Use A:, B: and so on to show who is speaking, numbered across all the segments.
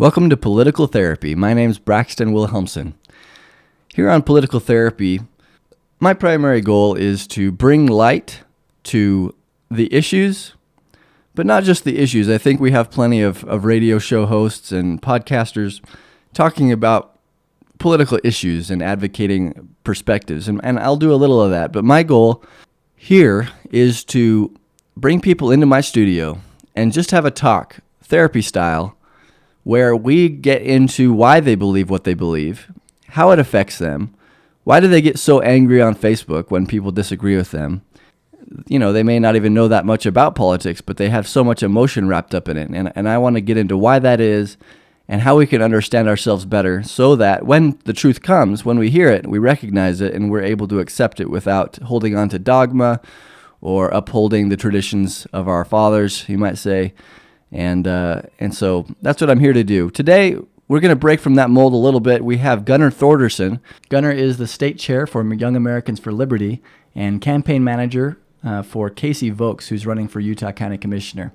A: Welcome to Political Therapy. My name's Braxton Wilhelmsen. Here on Political Therapy, my primary goal is to bring light to the issues, but not just the issues. I think we have plenty of radio show hosts and podcasters talking about political issues and advocating perspectives, and I'll do a little of that. But my goal here is to bring people into my studio and just have a talk, therapy style, where we get into why they believe what they believe, how it affects them, why do they get so angry on Facebook when people disagree with them. You know, they may not even know that much about politics, but they have so much emotion wrapped up in it. And I want to get into why that is and how we can understand ourselves better so that when the truth comes, when we hear it, we recognize it and we're able to accept it without holding on to dogma or upholding the traditions of our fathers, you might say. And so that's what I'm here to do. Today, we're going to break from that mold a little bit. We have Gunnar Thorderson. Gunnar is the state chair for Young Americans for Liberty and campaign manager for Casey Vokes, who's running for Utah County Commissioner.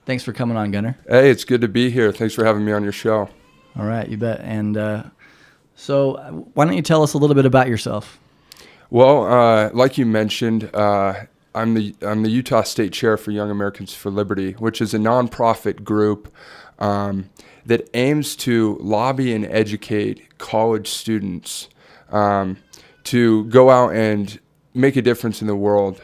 A: Thanks for coming on, Gunnar.
B: Hey, it's good to be here. Thanks for having me on your show.
A: All right, you bet. And so why don't you tell us a little bit about yourself?
B: Well, like you mentioned, I'm the Utah State Chair for Young Americans for Liberty, which is a nonprofit group that aims to lobby and educate college students to go out and make a difference in the world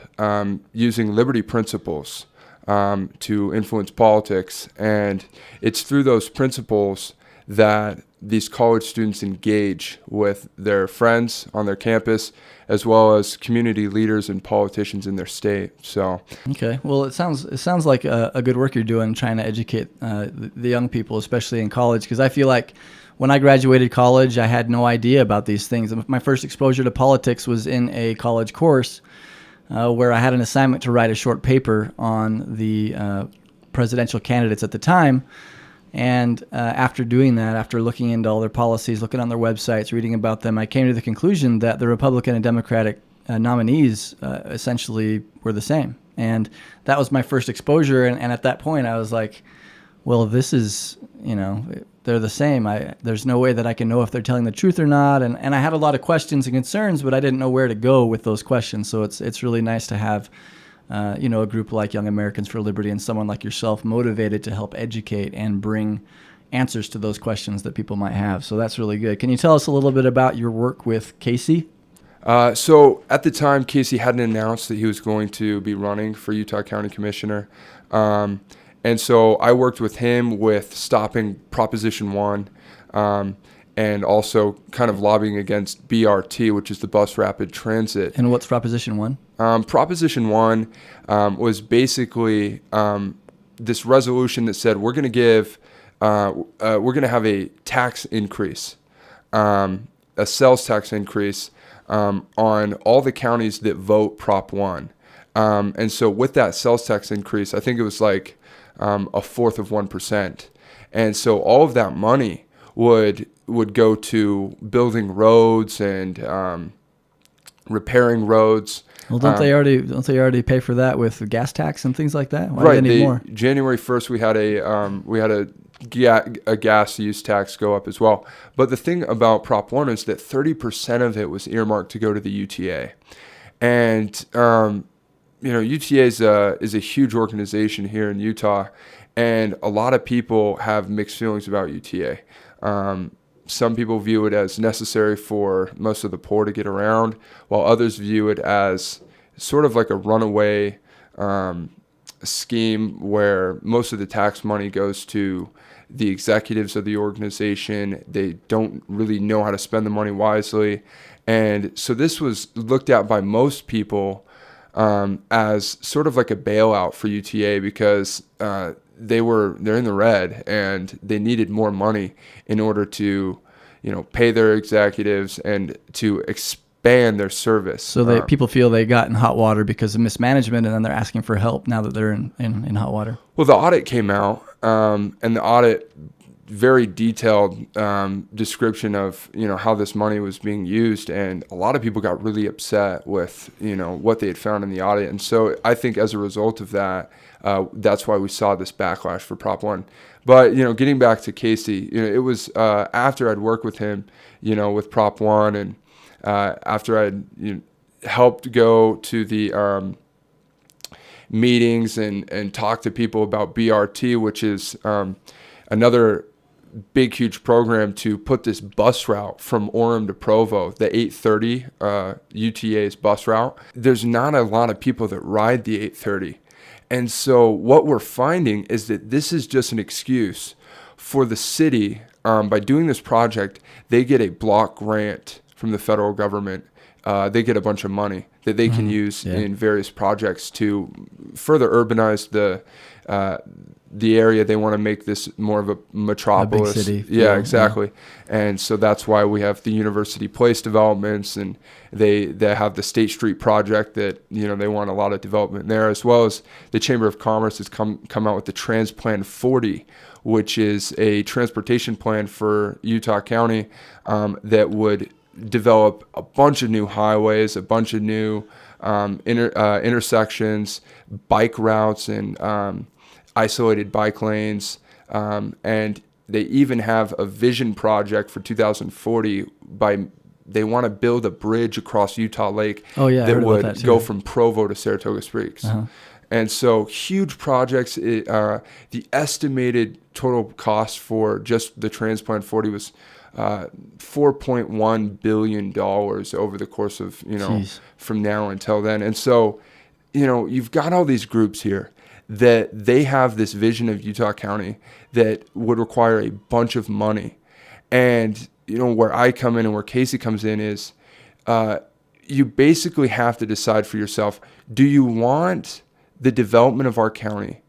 B: using liberty principles to influence politics. And it's through those principles that these college students engage with their friends on their campus, as well as community leaders and politicians in their state. So,
A: okay, well, it sounds like a good work you're doing, trying to educate the young people, especially in college. Because I feel like when I graduated college, I had no idea about these things. My first exposure to politics was in a college course where I had an assignment to write a short paper on the presidential candidates at the time. And after doing that, after looking into all their policies, looking on their websites, reading about them, I came to the conclusion that the Republican and Democratic nominees essentially were the same. And that was my first exposure. And at that point, I was like, well, this is, they're the same. There's no way that I can know if they're telling the truth or not. And I had a lot of questions and concerns, but I didn't know where to go with those questions. So it's really nice to have a group like Young Americans for Liberty and someone like yourself motivated to help educate and bring answers to those questions that people might have. So that's really good. Can you tell us a little bit about your work with Casey?
B: So at the time, Casey hadn't announced that he was going to be running for Utah County Commissioner. And so I worked with him with stopping Proposition 1 and also kind of lobbying against BRT, which is the Bus Rapid Transit.
A: And what's Proposition 1?
B: Proposition 1 was basically this resolution that said we're going to have a tax increase, a sales tax increase on all the counties that vote Prop 1. And so with that sales tax increase, I think it was like a fourth of 1%. And so all of that money would go to building roads and repairing roads.
A: Well, don't they already pay for that with the gas tax and things like that? Why
B: right.
A: do they need more?
B: January 1st, we had a gas use tax go up as well. But the thing about Prop 1 is that 30% of it was earmarked to go to the UTA, and UTA is a huge organization here in Utah, and a lot of people have mixed feelings about UTA. Some people view it as necessary for most of the poor to get around, while others view it as sort of like a runaway scheme where most of the tax money goes to the executives of the organization. They don't really know how to spend the money wisely. And so this was looked at by most people as sort of like a bailout for UTA because they're in the red and they needed more money in order to, pay their executives and to expand their service.
A: So people feel they got in hot water because of mismanagement, and then they're asking for help now that they're in hot water.
B: Well, the audit came out, and the audit very detailed description of how this money was being used, and a lot of people got really upset with what they had found in the audit. And so I think as a result of that, that's why we saw this backlash for Prop 1. But, getting back to Casey, it was after I'd worked with him, with Prop 1, and after I'd helped go to the meetings and talk to people about BRT, which is another big, huge program to put this bus route from Orem to Provo, the 830 UTA's bus route. There's not a lot of people that ride the 830. And so what we're finding is that this is just an excuse for the city. By doing this project, they get a block grant from the federal government. They get a bunch of money that they can use in various projects to further urbanize the area. They want to make this more of a metropolis.
A: A big city.
B: Yeah, exactly. And so that's why we have the University Place developments, and they have the State Street project that, they want a lot of development there, as well as the Chamber of Commerce has come out with the Transplan 40, which is a transportation plan for Utah County that would develop a bunch of new highways, a bunch of new intersections, bike routes, and isolated bike lanes, and they even have a vision project for 2040 they want to build a bridge across Utah Lake that would go from Provo to Saratoga Springs. And so huge projects. The estimated total cost for just the Transplant 40 was $4.1 billion over the course of, from now until then. And so, you've got all these groups here that they have this vision of Utah County that would require a bunch of money. And, where I come in and where Casey comes in is you basically have to decide for yourself, do you want the development of our county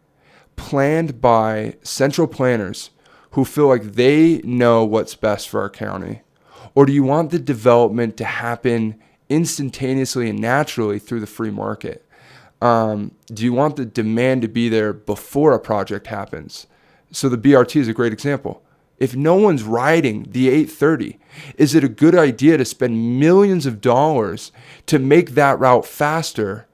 B: planned by central planners who feel like they know what's best for our county? Or do you want the development to happen instantaneously and naturally through the free market? Do you want the demand to be there before a project happens? So the BRT is a great example. If no one's riding the 830, is it a good idea to spend millions of dollars to make that route faster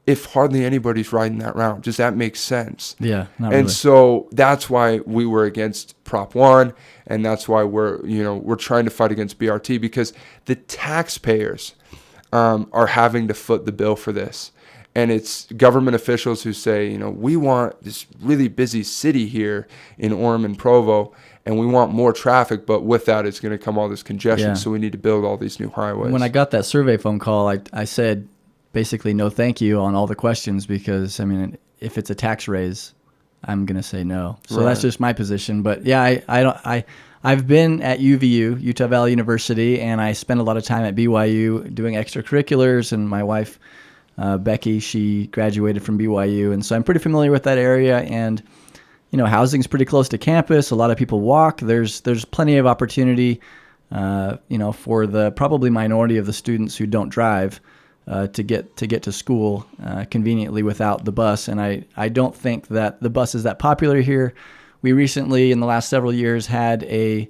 B: if hardly anybody's riding that route? Does that make sense?
A: Yeah, not
B: and
A: really.
B: So that's why we were against Prop 1, and that's why we're trying to fight against BRT, because the taxpayers are having to foot the bill for this. And it's government officials who say, we want this really busy city here in Orem and Provo, and we want more traffic, but with that, it's going to come all this congestion,
A: Yeah.
B: so we need to build all these new highways.
A: When I got that survey phone call, I said basically no thank you on all the questions, because, if it's a tax raise, I'm going to say no. So that's just my position. But yeah, I've been at UVU, Utah Valley University, and I spent a lot of time at BYU doing extracurriculars, and my wife, Becky, she graduated from BYU, and so I'm pretty familiar with that area. And housing's pretty close to campus. A lot of people walk. There's plenty of opportunity, for the probably minority of the students who don't drive, to get to school conveniently without the bus. And I don't think that the bus is that popular here. We recently, in the last several years, had the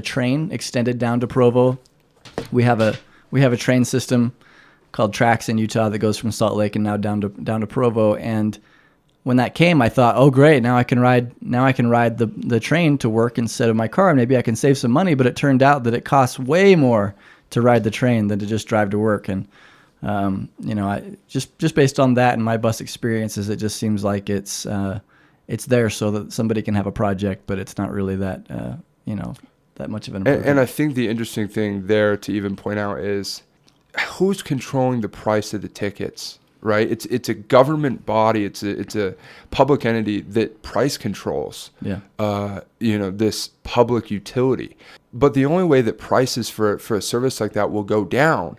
A: train extended down to Provo. We have a train system called Trax in Utah that goes from Salt Lake and now down to Provo. And when that came, I thought, oh great, now I can ride the train to work instead of my car, and maybe I can save some money. But it turned out that it costs way more to ride the train than to just drive to work. And I just based on that and my bus experiences, it just seems like it's there so that somebody can have a project, but it's not really that that much of an improvement.
B: And I think the interesting thing there to even point out is who's controlling the price of the tickets, right? It's a government body. It's a public entity that price controls.
A: Yeah.
B: This public utility. But the only way that prices for a service like that will go down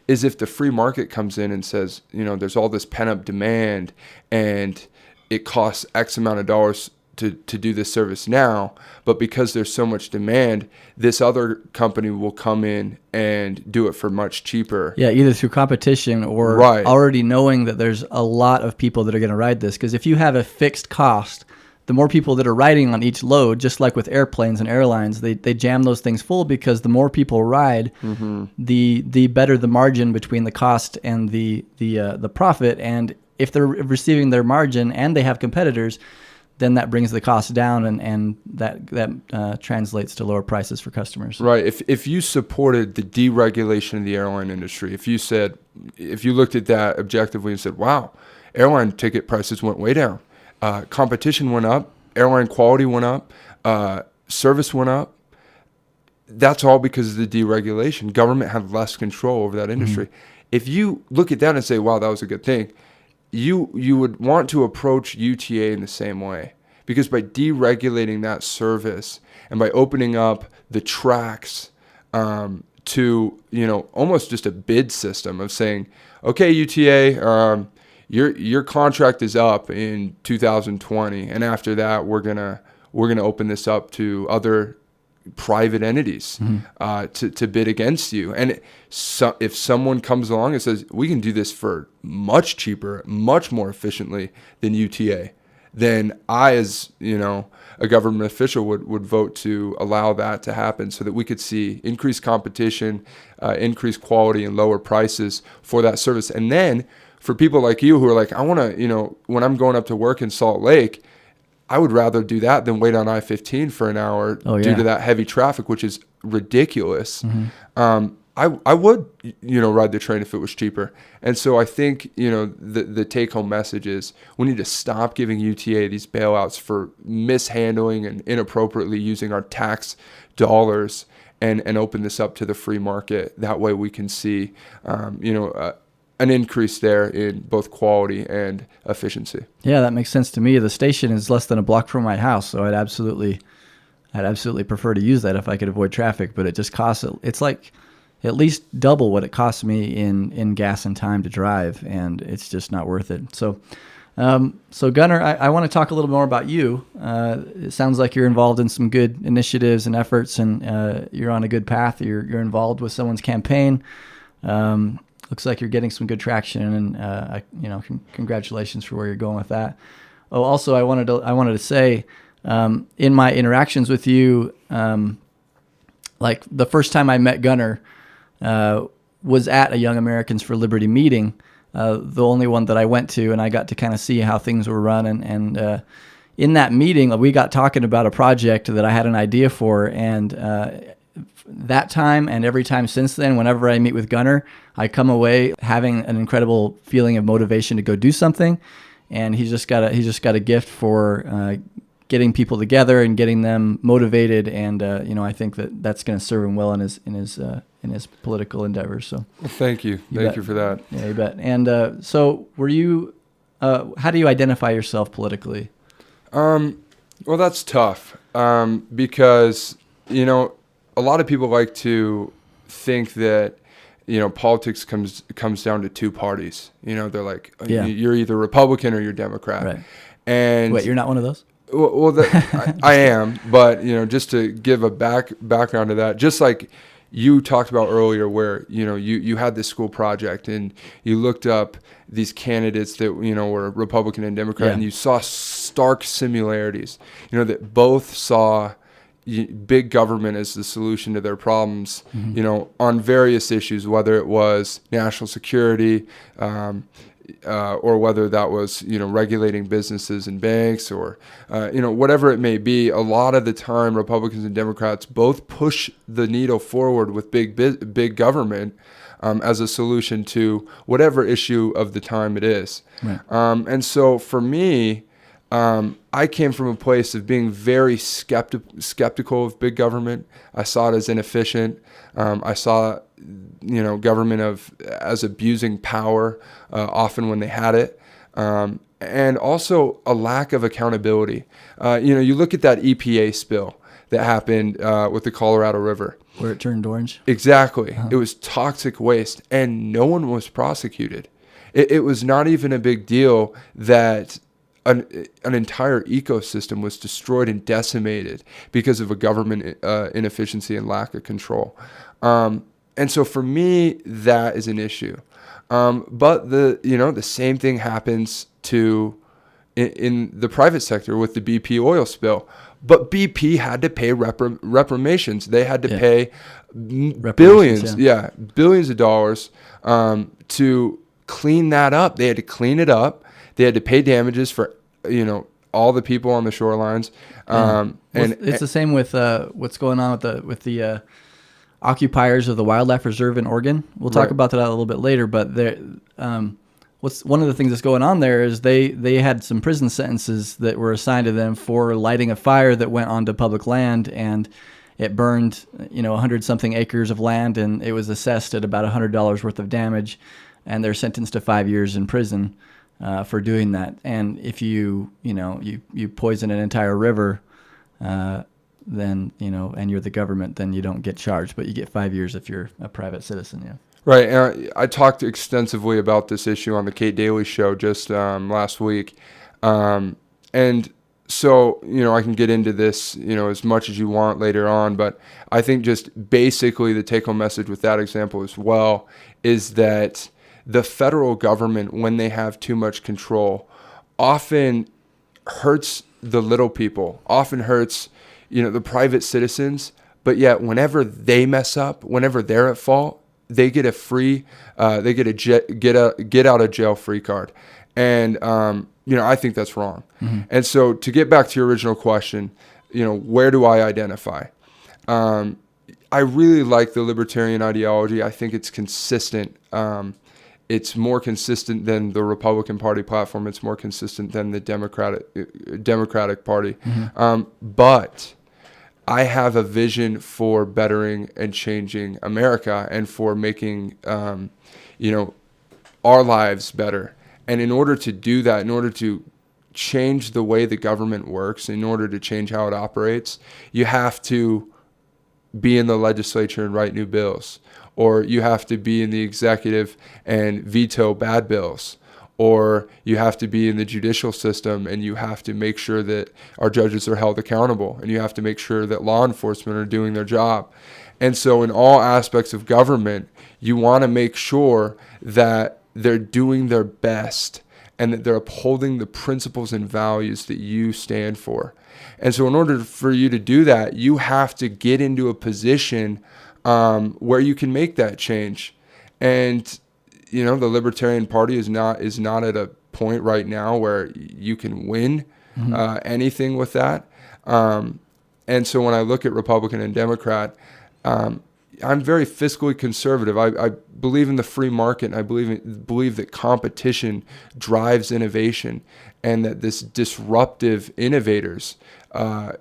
B: is if the free market comes in and says, there's all this pent up demand and it costs X amount of dollars to do this service now, but because there's so much demand, this other company will come in and do it for much cheaper.
A: Yeah, either through competition or already knowing that there's a lot of people that are going to ride this. Because if you have a fixed cost, the more people that are riding on each load, just like with airplanes and airlines, they jam those things full, because the more people ride, the better the margin between the cost and the profit. And if they're receiving their margin and they have competitors, then that brings the cost down, and that translates to lower prices for customers.
B: Right. If you supported the deregulation of the airline industry, if you looked at that objectively and said, wow, airline ticket prices went way down, competition went up, airline quality went up, service went up, that's all because of the deregulation. Government had less control over that industry. If you look at that and say, wow, that was a good thing, you would want to approach UTA in the same way, because by deregulating that service and by opening up the tracks to, almost just a bid system of saying, okay, UTA, your contract is up in 2020, and after that we're gonna open this up to other private entities to bid against you. And if someone comes along and says, we can do this for much cheaper, much more efficiently than UTA, then I, as a government official, would vote to allow that to happen, so that we could see increased competition, increased quality, and lower prices for that service. And then for people like you who are like, I want to, when I'm going up to work in Salt Lake, I would rather do that than wait on I-15 for an hour due to that heavy traffic, which is ridiculous. I would, ride the train if it was cheaper. And so I think, the take-home message is we need to stop giving UTA these bailouts for mishandling and inappropriately using our tax dollars, and open this up to the free market. That way we can see, an increase there in both quality and efficiency.
A: Yeah, that makes sense to me. The station is less than a block from my house, so I'd absolutely prefer to use that if I could avoid traffic. But it just costs, it's like at least double what it costs me in gas and time to drive, and it's just not worth it. So, Gunnar, I want to talk a little more about you. It sounds like you're involved in some good initiatives and efforts, and you're on a good path. You're involved with someone's campaign. Looks like you're getting some good traction, and congratulations for where you're going with that. Oh, also, I wanted to say, in my interactions with you, like the first time I met Gunnar was at a Young Americans for Liberty meeting, the only one that I went to, and I got to kind of see how things were run. And in that meeting, we got talking about a project that I had an idea for, and that time and every time since then, whenever I meet with Gunnar, I come away having an incredible feeling of motivation to go do something. And he's just got a gift for getting people together and getting them motivated. And I think that's going to serve him well in his political endeavors. So,
B: well, thank you for that.
A: Yeah, you bet. And so, were you? How do you identify yourself politically?
B: Well, that's tough because a lot of people like to think that, politics comes down to two parties. They're like, you're either Republican or you're Democrat.
A: Right.
B: And
A: wait, you're not one of those?
B: Well, I am, but just to give a background to that, just like you talked about earlier, where you had this school project and you looked up these candidates that were Republican and Democrat, and you saw stark similarities. That both saw big government as the solution to their problems, on various issues, whether it was national security, or whether that was, regulating businesses and banks, or, whatever it may be. A lot of the time, Republicans and Democrats both push the needle forward with big government as a solution to whatever issue of the time it is.
A: Right.
B: And so for me, I came from a place of being very skeptical of big government. I saw it as inefficient. I saw, government as abusing power, often when they had it, and also a lack of accountability. You look at that EPA spill that happened with the Colorado River.
A: Where it turned orange?
B: Exactly. Uh-huh. It was toxic waste, and no one was prosecuted. It was not even a big deal that an entire ecosystem was destroyed and decimated because of a government inefficiency and lack of control. And so for me, that is an issue. But the same thing happens in the private sector with the BP oil spill. But BP had to pay reparations. They had to pay billions of dollars to clean that up. They had to clean it up. They had to pay damages for, all the people on the shorelines.
A: And it's the same with what's going on with the occupiers of the wildlife reserve in Oregon. We'll talk about that a little bit later, but one of the things that's going on there is they had some prison sentences that were assigned to them for lighting a fire that went onto public land, and it burned 100-something acres of land, and it was assessed at about $100 worth of damage, and they're sentenced to 5 years in prison for doing that. And if you poison an entire river, then and you're the government, then you don't get charged, but you get 5 years if you're a private citizen. Yeah.
B: Right. And I talked extensively about this issue on the Kate Daly show just last week. And so, I can get into this, as much as you want later on, but I think just basically the take-home message with that example as well is that the federal government, when they have too much control, often hurts the little people, often hurts, the private citizens, but yet whenever they mess up, whenever they're at fault, they get a get out of jail free card. And, I think that's wrong. Mm-hmm. And so to get back to your original question, where do I identify? I really like the libertarian ideology. I think it's consistent. It's more consistent than the Republican Party platform. It's more consistent than the Democratic Party. Mm-hmm. But I have a vision for bettering and changing America and for making, our lives better. And in order to do that, in order to change the way the government works, in order to change how it operates, you have to be in the legislature and write new bills, or you have to be in the executive and veto bad bills, or you have to be in the judicial system and you have to make sure that our judges are held accountable, and you have to make sure that law enforcement are doing their job. And so in all aspects of government, you want to make sure that they're doing their best and that they're upholding the principles and values that you stand for. And so in order for you to do that, you have to get into a position where you can make that change. And the Libertarian Party is not at a point right now where you can win anything with that. And so when I look at Republican and Democrat, I'm very fiscally conservative. I believe in the free market, and I believe that competition drives innovation, and that this disruptive innovators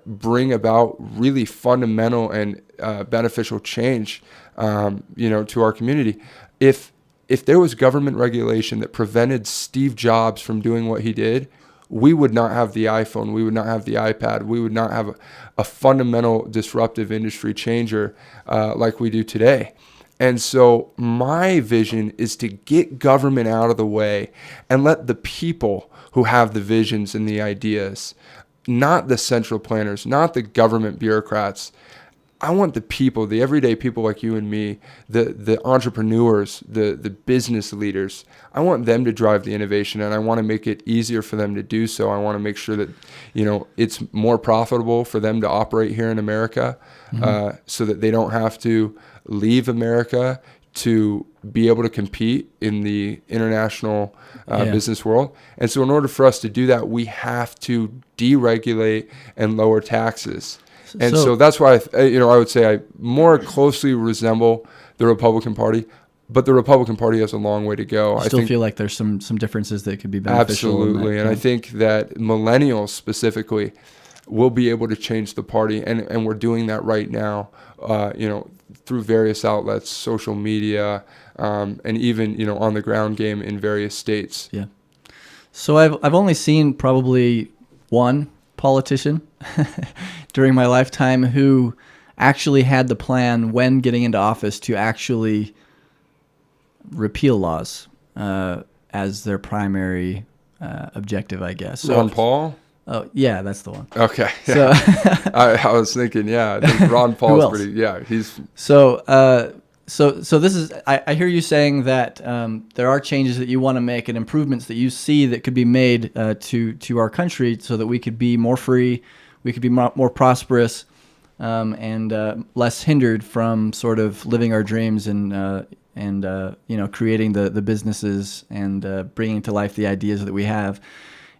B: bring about really fundamental and beneficial change, to our community. If there was government regulation that prevented Steve Jobs from doing what he did, we would not have the iPhone, we would not have the iPad, we would not have a fundamental disruptive industry changer like we do today. And so my vision is to get government out of the way and let the people who have the visions and the ideas, not the central planners, not the government bureaucrats. I want the people, the everyday people like you and me, the entrepreneurs, the business leaders, I want them to drive the innovation, and I want to make it easier for them to do so. I want to make sure that, it's more profitable for them to operate here in America, so that they don't have to leave America to be able to compete in the international business world. And so in order for us to do that, we have to deregulate and lower taxes. And so that's why I would say I more closely resemble the Republican Party, but the Republican Party has a long way to go.
A: I feel like there's some differences that could be beneficial.
B: Absolutely, and I think that millennials specifically will be able to change the party, and we're doing that right now, through various outlets, social media, and even on the ground game in various states.
A: Yeah. So I've only seen probably one politician during my lifetime who actually had the plan when getting into office to actually repeal laws as their primary objective, I guess. So,
B: Ron Paul?
A: Oh, yeah, that's the one.
B: Okay.
A: So
B: I was thinking, I think Ron Paul's pretty, he's...
A: So this is, I hear you saying that there are changes that you want to make and improvements that you see that could be made to our country so that we could be more free, we could be more prosperous, and less hindered from sort of living our dreams and and creating the businesses and bringing to life the ideas that we have.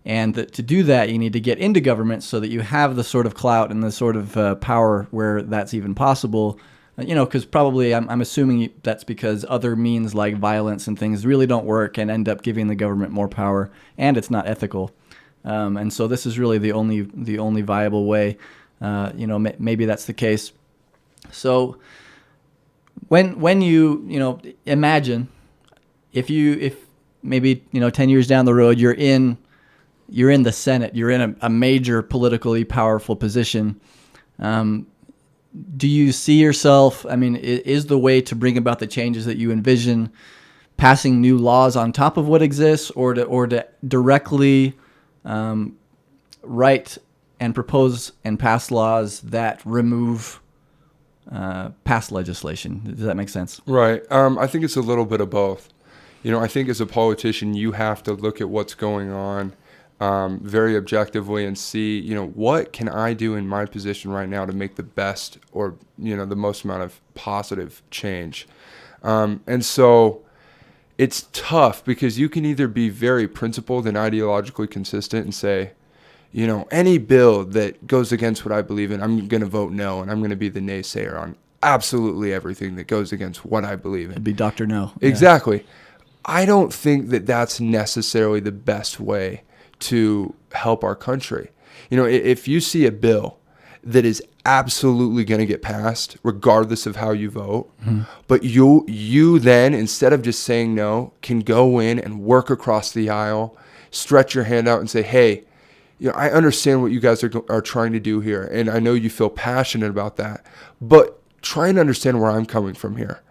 A: And to do that, you need to get into government so that you have the sort of clout and the sort of power where that's even possible. Because probably I'm assuming that's because other means like violence and things really don't work and end up giving the government more power, and it's not ethical. And so this is really the only viable way. Maybe that's the case. So when you imagine if maybe 10 years down the road you're in the Senate, you're in a major politically powerful position. Do you see yourself, is the way to bring about the changes that you envision passing new laws on top of what exists, or to directly write and propose and pass laws that remove past legislation? Does that make sense?
B: Right. I think it's a little bit of both. I think as a politician, you have to look at what's going on very objectively and see, what can I do in my position right now to make the best or, the most amount of positive change. And so it's tough because you can either be very principled and ideologically consistent and say, any bill that goes against what I believe in, I'm going to vote no, and I'm going to be the naysayer on absolutely everything that goes against what I believe in.
A: It'd be Dr. No.
B: Exactly. Yeah. I don't think that that's necessarily the best way to help our country. If you see a bill that is absolutely going to get passed regardless of how you vote, but you then, instead of just saying no, can go in and work across the aisle, stretch your hand out and say, hey, I understand what you guys are trying to do here, and I know you feel passionate about that, but try and understand where I'm coming from here.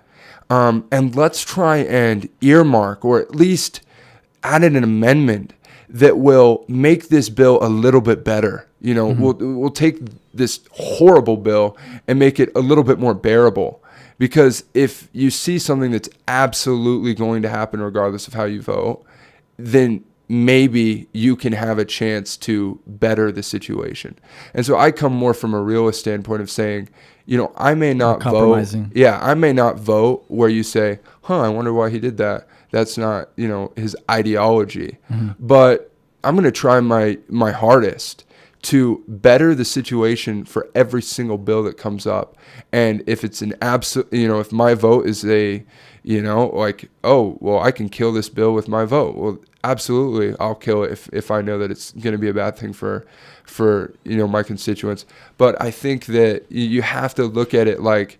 B: And let's try and earmark, or at least add in an amendment that will make this bill a little bit better. We'll take this horrible bill and make it a little bit more bearable. Because if you see something that's absolutely going to happen regardless of how you vote, then maybe you can have a chance to better the situation. And so I come more from a realist standpoint of saying, I may not vote. Yeah, I may not vote where you say, I wonder why he did that. That's not, his ideology. But I'm going to try my hardest to better the situation for every single bill that comes up. And if it's an absolute, if my vote is I can kill this bill with my vote. Well, absolutely, I'll kill it if I know that it's going to be a bad thing for my constituents. But I think that you have to look at it like,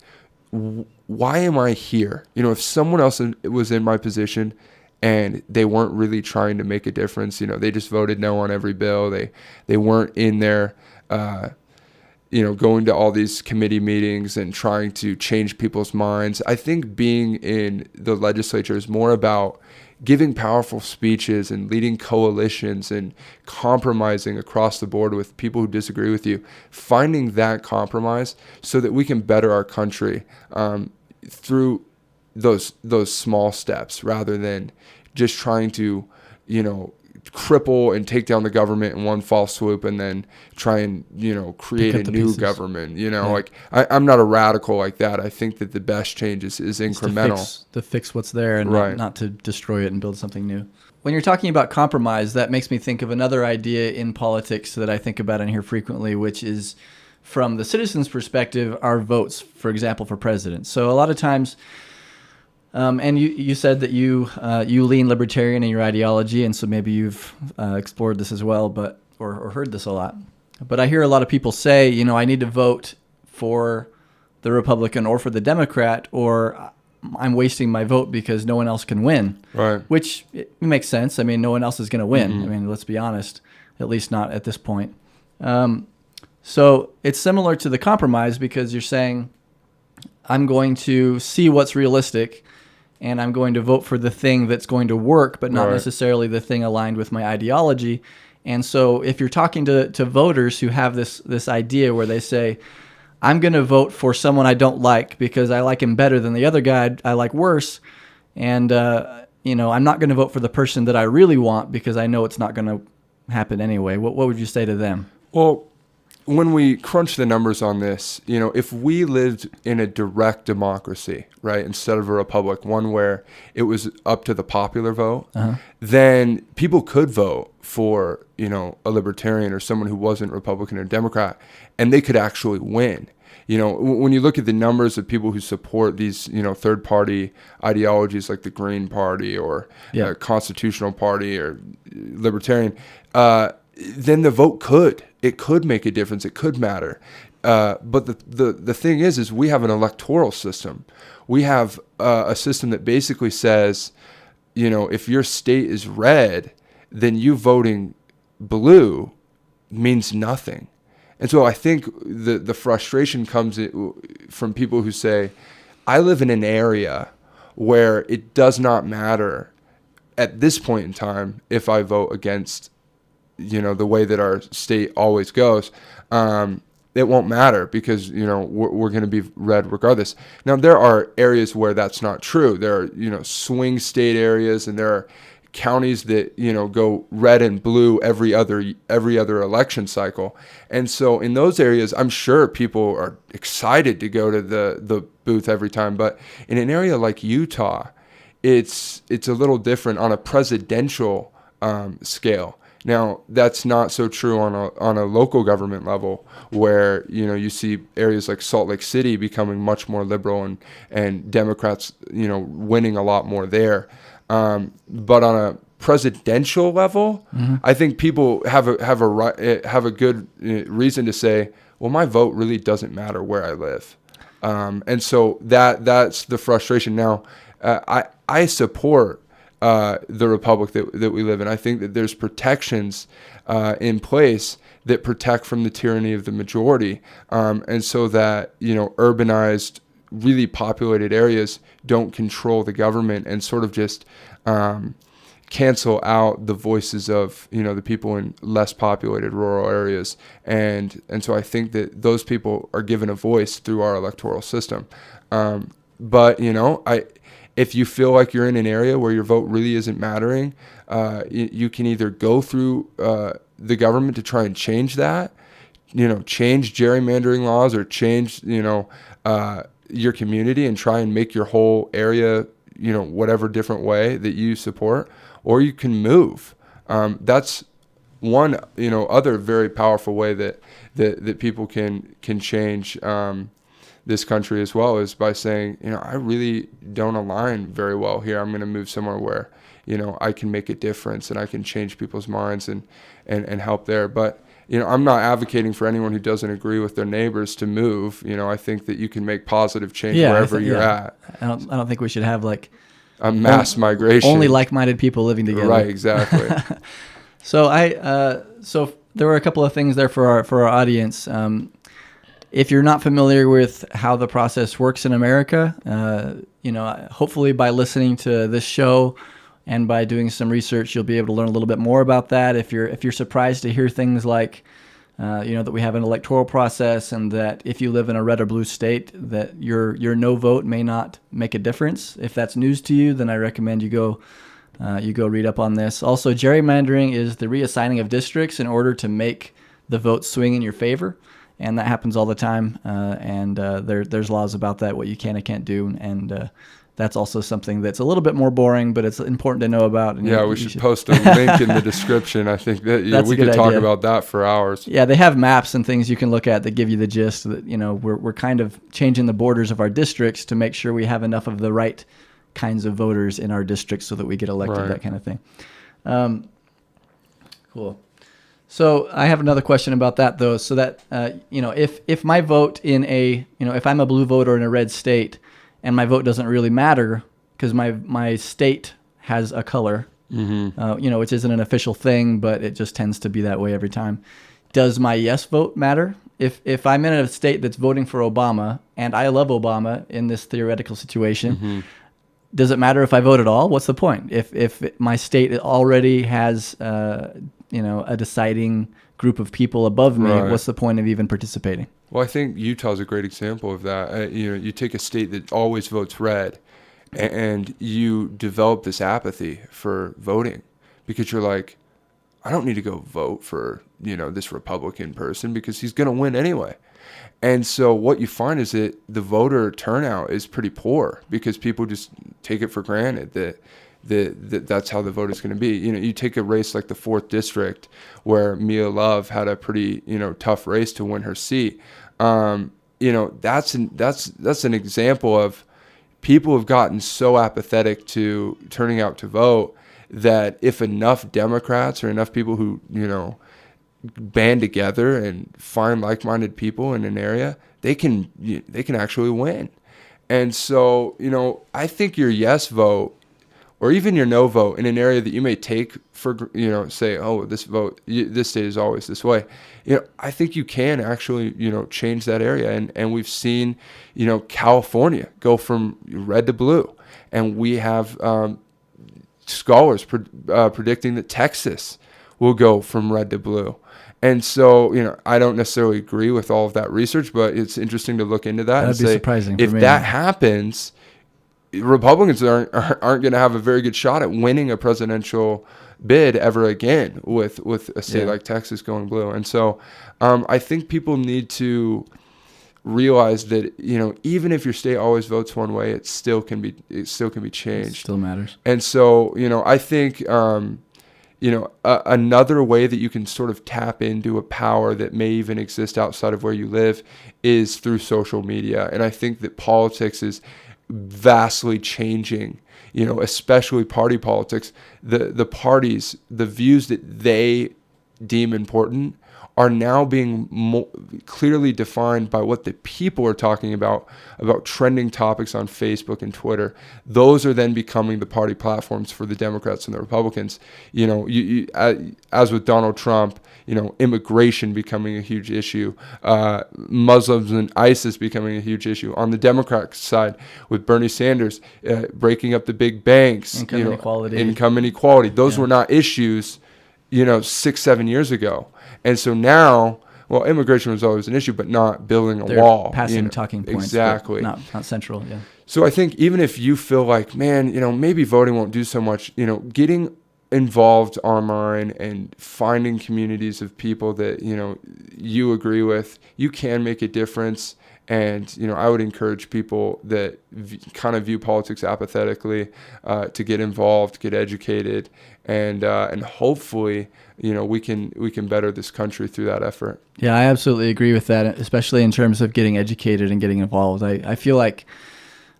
B: why am I here? If someone else was in my position and they weren't really trying to make a difference, they just voted no on every bill. They weren't in there, going to all these committee meetings and trying to change people's minds. I think being in the legislature is more about giving powerful speeches and leading coalitions and compromising across the board with people who disagree with you, finding that compromise so that we can better our country through those small steps, rather than just trying to, cripple and take down the government in one fall swoop and then try and, create a new pieces. Government. Like I'm not a radical like that. I think that the best change is incremental.
A: To fix what's there and
B: right.
A: not to destroy it and build something new. When you're talking about compromise, that makes me think of another idea in politics that I think about in here frequently, which is, from the citizen's perspective, our votes, for example, for president. So a lot of times, and you said that you lean libertarian in your ideology, and so maybe you've explored this as well, or heard this a lot. But I hear a lot of people say, I need to vote for the Republican or for the Democrat, or I'm wasting my vote because no one else can win.
B: Right.
A: Which it makes sense. No one else is going to win. Let's be honest, at least not at this point. So it's similar to the compromise, because you're saying, I'm going to see what's realistic, and I'm going to vote for the thing that's going to work, but not necessarily the thing aligned with my ideology. And so if you're talking to voters who have this idea where they say, I'm going to vote for someone I don't like because I like him better than the other guy I like worse, and I'm not going to vote for the person that I really want because I know it's not going to happen anyway. What would you say to them?
B: Well, when we crunch the numbers on this, if we lived in a direct democracy, right, instead of a republic, one where it was up to the popular vote, then people could vote for, a libertarian or someone who wasn't Republican or Democrat, and they could actually win. When you look at the numbers of people who support these, third-party ideologies like the Green Party or Constitutional Party or Libertarian, then the vote could make a difference. It could matter. But the thing is we have an electoral system. We have a system that basically says, if your state is red, then you voting blue means nothing. And so I think the frustration comes from people who say, I live in an area where it does not matter at this point in time if I vote against the way that our state always goes, it won't matter because, we're going to be red regardless. Now, there are areas where that's not true. There are, swing state areas, and there are counties that, go red and blue every other election cycle. And so in those areas, I'm sure people are excited to go to the booth every time. But in an area like Utah, it's a little different on a presidential scale. Now, that's not so true on a local government level where, you see areas like Salt Lake City becoming much more liberal and Democrats, winning a lot more there. But on a presidential level, I think people have a good reason to say, well, my vote really doesn't matter where I live. And so that's the frustration. Now, I support the republic that we live in. I think that there's protections in place that protect from the tyranny of the majority, and so that urbanized, really populated areas don't control the government and sort of just cancel out the voices of the people in less populated rural areas, and so I think that those people are given a voice through our electoral system. But if you feel like you're in an area where your vote really isn't mattering, you can either go through the government to try and change that, change gerrymandering laws or change, your community and try and make your whole area, whatever different way that you support, or you can move. That's one, other very powerful way that people can change this country as well, is by saying, I really don't align very well here. I'm going to move somewhere where, I can make a difference and I can change people's minds and help there. But, I'm not advocating for anyone who doesn't agree with their neighbors to move. I think that you can make positive change wherever you're at.
A: I don't think we should have like
B: a mass migration.
A: Only like-minded people living together.
B: Right, exactly.
A: So so there were a couple of things there for our audience. If you're not familiar with how the process works in America, hopefully by listening to this show and by doing some research, you'll be able to learn a little bit more about that. If you're surprised to hear things like, that we have an electoral process and that if you live in a red or blue state, that your no vote may not make a difference. If that's news to you, then I recommend you go read up on this. Also, gerrymandering is the reassigning of districts in order to make the vote swing in your favor. And that happens all the time, and there's laws about that, what you can and can't do, and that's also something that's a little bit more boring, but it's important to know about. And
B: we should post a link in the description. I think that we could talk about that for hours.
A: Yeah, they have maps and things you can look at that give you the gist that we're kind of changing the borders of our districts to make sure we have enough of the right kinds of voters in our districts so that we get elected, right. That kind of thing. Cool. So I have another question about that, though. So that, if my vote in if I'm a blue voter in a red state and my vote doesn't really matter because my state has a color, which isn't an official thing, but it just tends to be that way every time. Does my yes vote matter? If I'm in a state that's voting for Obama and I love Obama in this theoretical situation, does it matter if I vote at all? What's the point? If my state already has a deciding group of people above me, right. What's the point of even participating?
B: Well, I think Utah's a great example of that. You take a state that always votes red, and you develop this apathy for voting because you're like, I don't need to go vote for this Republican person because he's going to win anyway. And so what you find is that the voter turnout is pretty poor because people just take it for granted that that's how the vote is going to be. You take a race like the 4th district where Mia Love had a pretty, tough race to win her seat. That's an example of people have gotten so apathetic to turning out to vote that if enough Democrats or enough people who, band together and find like-minded people in an area, they can actually win. And so, I think your yes vote or even your no vote in an area that you may take for, say, oh, this state is always this way. I think you can actually, change that area. And we've seen, California go from red to blue. And we have scholars predicting that Texas will go from red to blue. And so, I don't necessarily agree with all of that research, but it's interesting to look into that.
A: That'd be surprising
B: if
A: for me.
B: that happens, Republicans aren't going to have a very good shot at winning a presidential bid ever again with a state like Texas going blue. And so I think people need to realize that, even if your state always votes one way, it still can be changed.
A: It still matters.
B: And so, I think another way that you can sort of tap into a power that may even exist outside of where you live is through social media. And I think that politics is vastly changing, especially party politics. The parties, the views that they deem important are now being clearly defined by what the people are talking about trending topics on Facebook and Twitter. Those are then becoming the party platforms for the Democrats and the Republicans. As with Donald Trump, immigration becoming a huge issue, Muslims and ISIS becoming a huge issue. On the Democratic side, with Bernie Sanders breaking up the big banks, income inequality. Those were not issues, 6-7 years ago. And so now, well, immigration was always an issue, but not building a wall.
A: Passing talking points.
B: Exactly.
A: Not central, yeah.
B: So I think even if you feel like, man, maybe voting won't do so much, getting involved online and finding communities of people that, you agree with, you can make a difference. And, I would encourage people that kind of view politics apathetically to get involved, get educated, and hopefully, we can better this country through that effort.
A: Yeah, I absolutely agree with that, especially in terms of getting educated and getting involved. I feel like,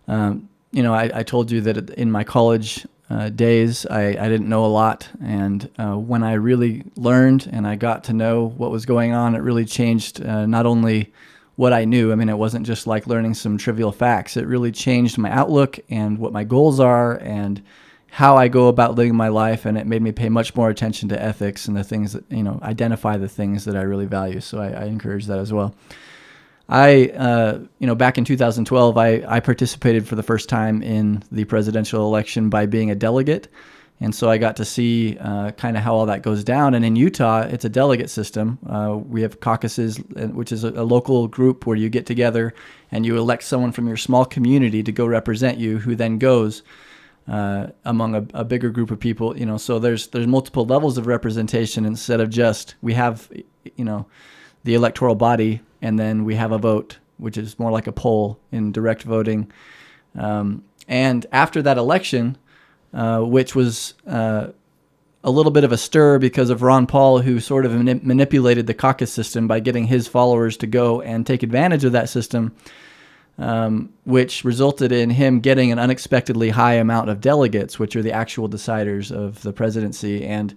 A: I told you that in my college days, I didn't know a lot. And when I really learned and I got to know what was going on, it really changed not only what I knew. I mean, it wasn't just like learning some trivial facts. It really changed my outlook and what my goals are and how I go about living my life. And it made me pay much more attention to ethics and the things that, identify the things that I really value. So I encourage that as well. Back in 2012, I participated for the first time in the presidential election by being a delegate. And so I got to see kind of how all that goes down. And in Utah, it's a delegate system. We have caucuses, which is a local group where you get together and you elect someone from your small community to go represent you, who then goes among a bigger group of people. So there's multiple levels of representation instead of just we have, the electoral body and then we have a vote, which is more like a poll in direct voting. And after that election, which was a little bit of a stir because of Ron Paul, who sort of manipulated the caucus system by getting his followers to go and take advantage of that system, which resulted in him getting an unexpectedly high amount of delegates, which are the actual deciders of the presidency. And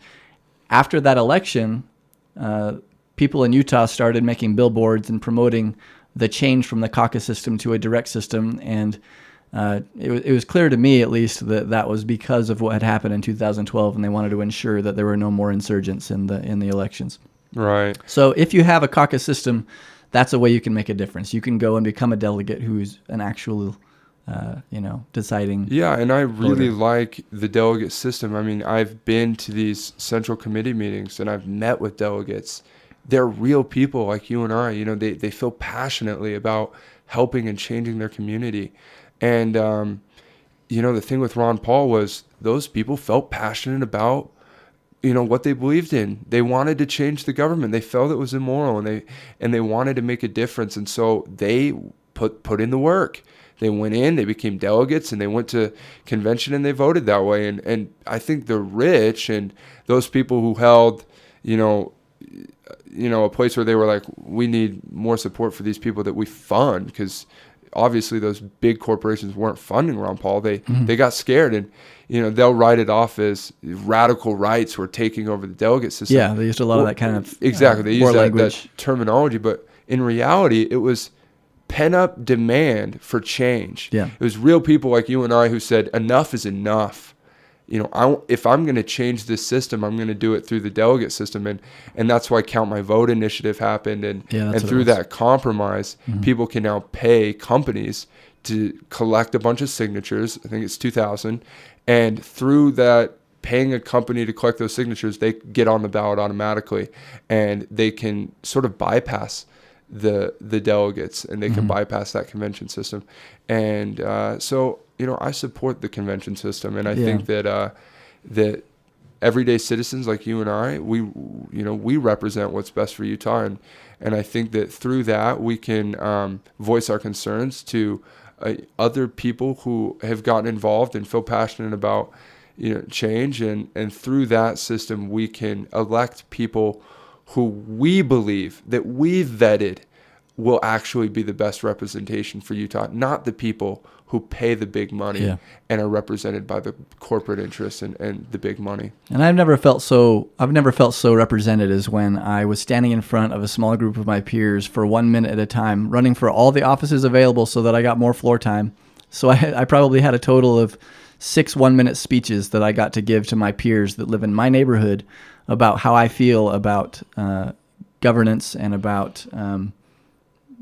A: after that election, people in Utah started making billboards and promoting the change from the caucus system to a direct system. And it was clear to me, at least, that was because of what had happened in 2012, and they wanted to ensure that there were no more insurgents in the elections.
B: Right.
A: So if you have a caucus system, that's a way you can make a difference. You can go and become a delegate who's an actual, deciding.
B: Yeah, and I really
A: voter.
B: like the delegate system. I mean, I've been to these central committee meetings, and I've met with delegates. They're real people like you and I. They feel passionately about helping and changing their community. And, the thing with Ron Paul was those people felt passionate about what they believed in. They wanted to change the government. They felt it was immoral, and they wanted to make a difference. And so they put in the work. They went in, they became delegates, and they went to convention and they voted that way. And I think the rich and those people who held, a place where they were like, we need more support for these people that we fund, because obviously those big corporations weren't funding Ron Paul. They got scared, and they'll write it off as radical rights were taking over the delegate system.
A: Yeah, they used a lot of that kind of
B: exactly. They used that terminology, but in reality, it was pent-up demand for change.
A: Yeah.
B: It was real people like you and I who said, enough is enough. If I'm going to change this system, I'm going to do it through the delegate system. And that's why Count My Vote initiative happened. And through that compromise, people can now pay companies to collect a bunch of signatures. I think it's 2,000. And through that, paying a company to collect those signatures, they get on the ballot automatically. And they can sort of bypass the delegates, and they can bypass that convention system. And so I support the convention system, and I think that that everyday citizens like you and I, we represent what's best for Utah, and I think that through that we can voice our concerns to other people who have gotten involved and feel passionate about change, and through that system we can elect people who we believe that we've vetted will actually be the best representation for Utah, not the people who pay the big money and are represented by the corporate interests and the big money.
A: And I've never felt so represented as when I was standing in front of a small group of my peers for 1 minute at a time, running for all the offices available so that I got more floor time. So I probably had a total of 6 1-minute speeches that I got to give to my peers that live in my neighborhood about how I feel about governance and about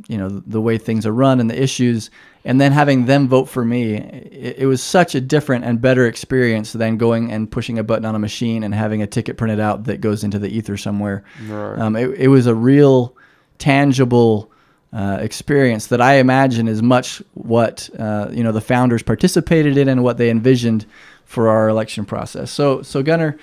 A: the way things are run and the issues, and then having them vote for me. It was such a different and better experience than going and pushing a button on a machine and having a ticket printed out that goes into the ether somewhere.
B: Right.
A: It was a real, tangible experience that I imagine is much what the founders participated in and what they envisioned for our election process. So Gunnar,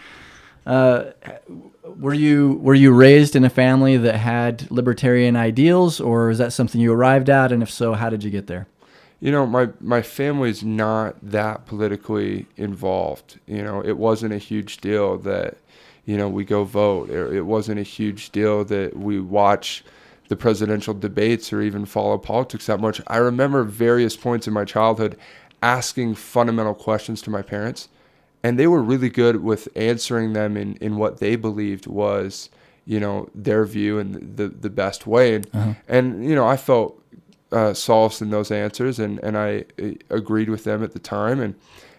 A: were you raised in a family that had libertarian ideals, or is that something you arrived at? And if so, how did you get there?
B: My family's not that politically involved. It wasn't a huge deal that, we go vote. It wasn't a huge deal that we watch the presidential debates or even follow politics that much. I remember various points in my childhood asking fundamental questions to my parents, and they were really good with answering them in what they believed was, their view and the best way. And I felt solace in those answers, and I agreed with them at the time.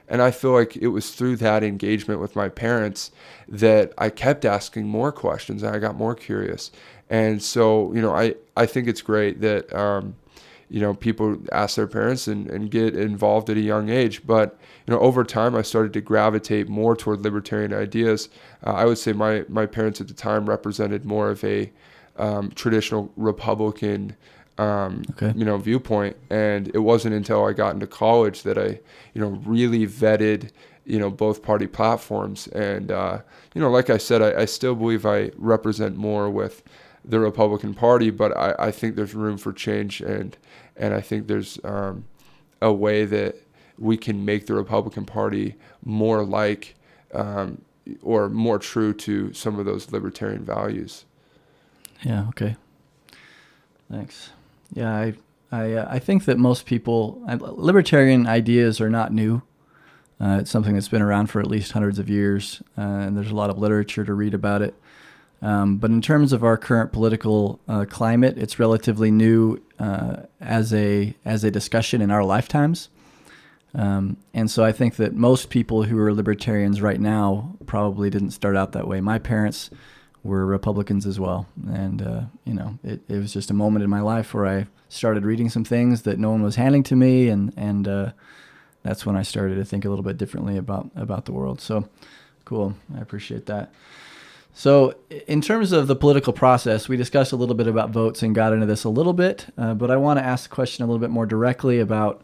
B: And I feel like it was through that engagement with my parents that I kept asking more questions and I got more curious. And so, I think it's great that, people ask their parents and get involved at a young age. But, over time, I started to gravitate more toward libertarian ideas. I would say my parents at the time represented more of a traditional Republican viewpoint. And it wasn't until I got into college that I, really vetted, both party platforms. And, like I said, I still believe I represent more with the Republican Party, but I think there's room for change, and I think there's a way that we can make the Republican Party more like or more true to some of those libertarian values.
A: Yeah. Okay. Thanks. Yeah, I think that most people, libertarian ideas are not new. It's something that's been around for at least hundreds of years, and there's a lot of literature to read about it. But in terms of our current political climate, it's relatively new as a discussion in our lifetimes. And so I think that most people who are libertarians right now probably didn't start out that way. My parents were Republicans as well. And, it was just a moment in my life where I started reading some things that no one was handing to me. And that's when I started to think a little bit differently about the world. So cool. I appreciate that. So in terms of the political process, we discussed a little bit about votes and got into this a little bit, but I want to ask the question a little bit more directly about,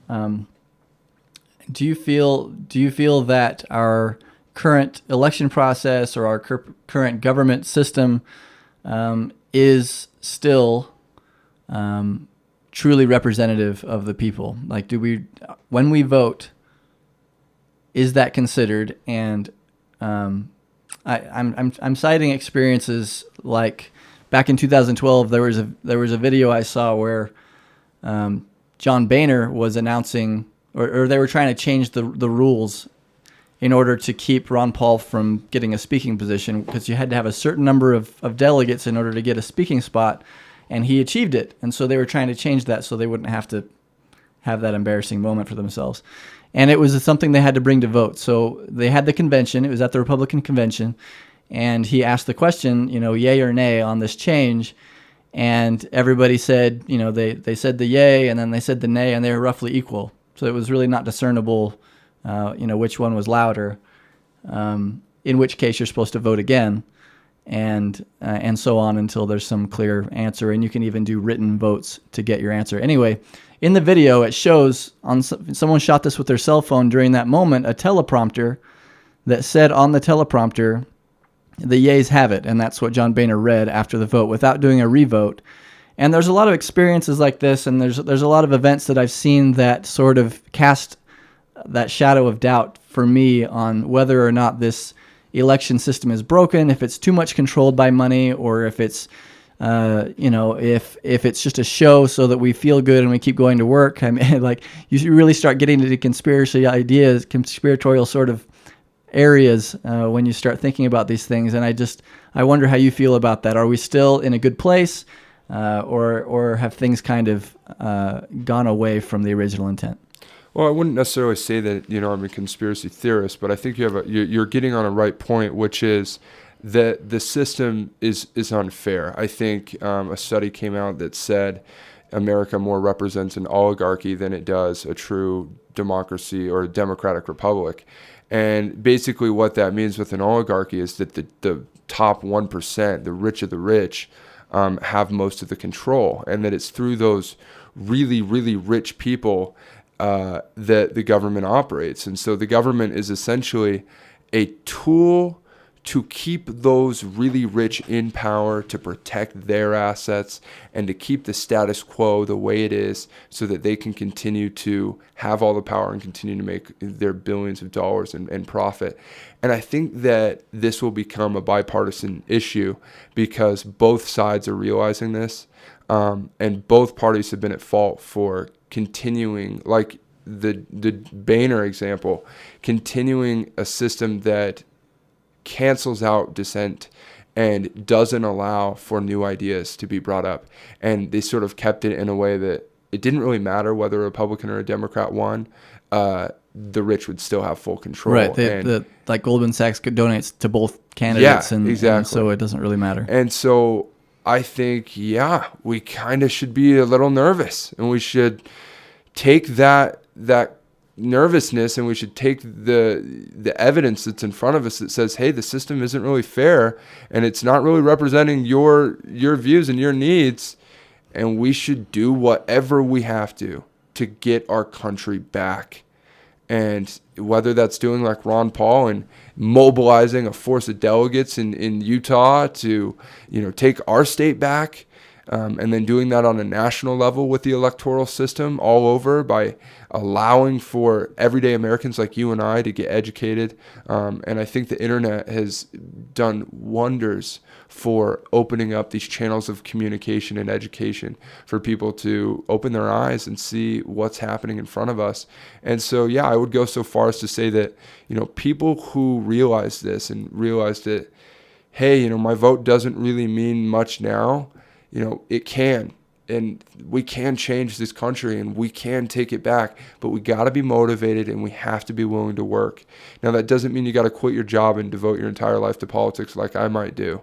A: do you feel that our current election process or our current government system is still truly representative of the people. Like, when we vote, is that considered? And I'm citing experiences like back in 2012. There was a video I saw where John Boehner was announcing, or they were trying to change the rules in order to keep Ron Paul from getting a speaking position, because you had to have a certain number of delegates in order to get a speaking spot, and he achieved it. And so they were trying to change that so they wouldn't have to have that embarrassing moment for themselves. And it was something they had to bring to vote. So they had the convention. It was at the Republican convention. And he asked the question, yay or nay on this change. And everybody said, they said the yay, and then they said the nay, and they were roughly equal. So it was really not discernible, which one was louder, in which case you're supposed to vote again, and so on until there's some clear answer. And you can even do written votes to get your answer. Anyway, in the video, it shows someone shot this with their cell phone during that moment, a teleprompter that said on the teleprompter, the yeas have it. And that's what John Boehner read after the vote without doing a revote. And there's a lot of experiences like this, and there's a lot of events that I've seen that sort of cast that shadow of doubt for me on whether or not this election system is broken, if it's too much controlled by money, or if it's if it's just a show so that we feel good and we keep going to work. I mean, like, you really start getting into conspiratorial sort of areas when you start thinking about these things. And I wonder how you feel about that. Are we still in a good place, or have things kind of gone away from the original intent?
B: Well, I wouldn't necessarily say that, I'm a conspiracy theorist, but I think you're getting on a right point, which is that the system is unfair. I think a study came out that said America more represents an oligarchy than it does a true democracy or a democratic republic. And basically what that means with an oligarchy is that the top 1%, the rich of the rich, have most of the control, and that it's through those really, really rich people that the government operates. And so the government is essentially a tool to keep those really rich in power, to protect their assets, and to keep the status quo the way it is so that they can continue to have all the power and continue to make their billions of dollars and profit. And I think that this will become a bipartisan issue because both sides are realizing this, and both parties have been at fault for continuing, like the Boehner example, continuing a system that cancels out dissent and doesn't allow for new ideas to be brought up. And they sort of kept it in a way that it didn't really matter whether a Republican or a Democrat won. The rich would still have full control.
A: Right. Like Goldman Sachs donates to both candidates.
B: Yeah, exactly.
A: And so it doesn't really matter.
B: And so I think, we kind of should be a little nervous, and we should take that nervousness, and we should take the evidence that's in front of us that says, hey, the system isn't really fair, and it's not really representing your views and your needs, and we should do whatever we have to get our country back. And whether that's doing like Ron Paul and mobilizing a force of delegates in Utah to, take our state back, and then doing that on a national level with the electoral system all over by allowing for everyday Americans like you and I to get educated. And I think the internet has done wonders for opening up these channels of communication and education for people to open their eyes and see what's happening in front of us. And so, I would go so far as to say that, people who realize this and realize that, hey, my vote doesn't really mean much now, it can, and we can change this country and we can take it back, but we got to be motivated and we have to be willing to work. Now, that doesn't mean you got to quit your job and devote your entire life to politics like I might do,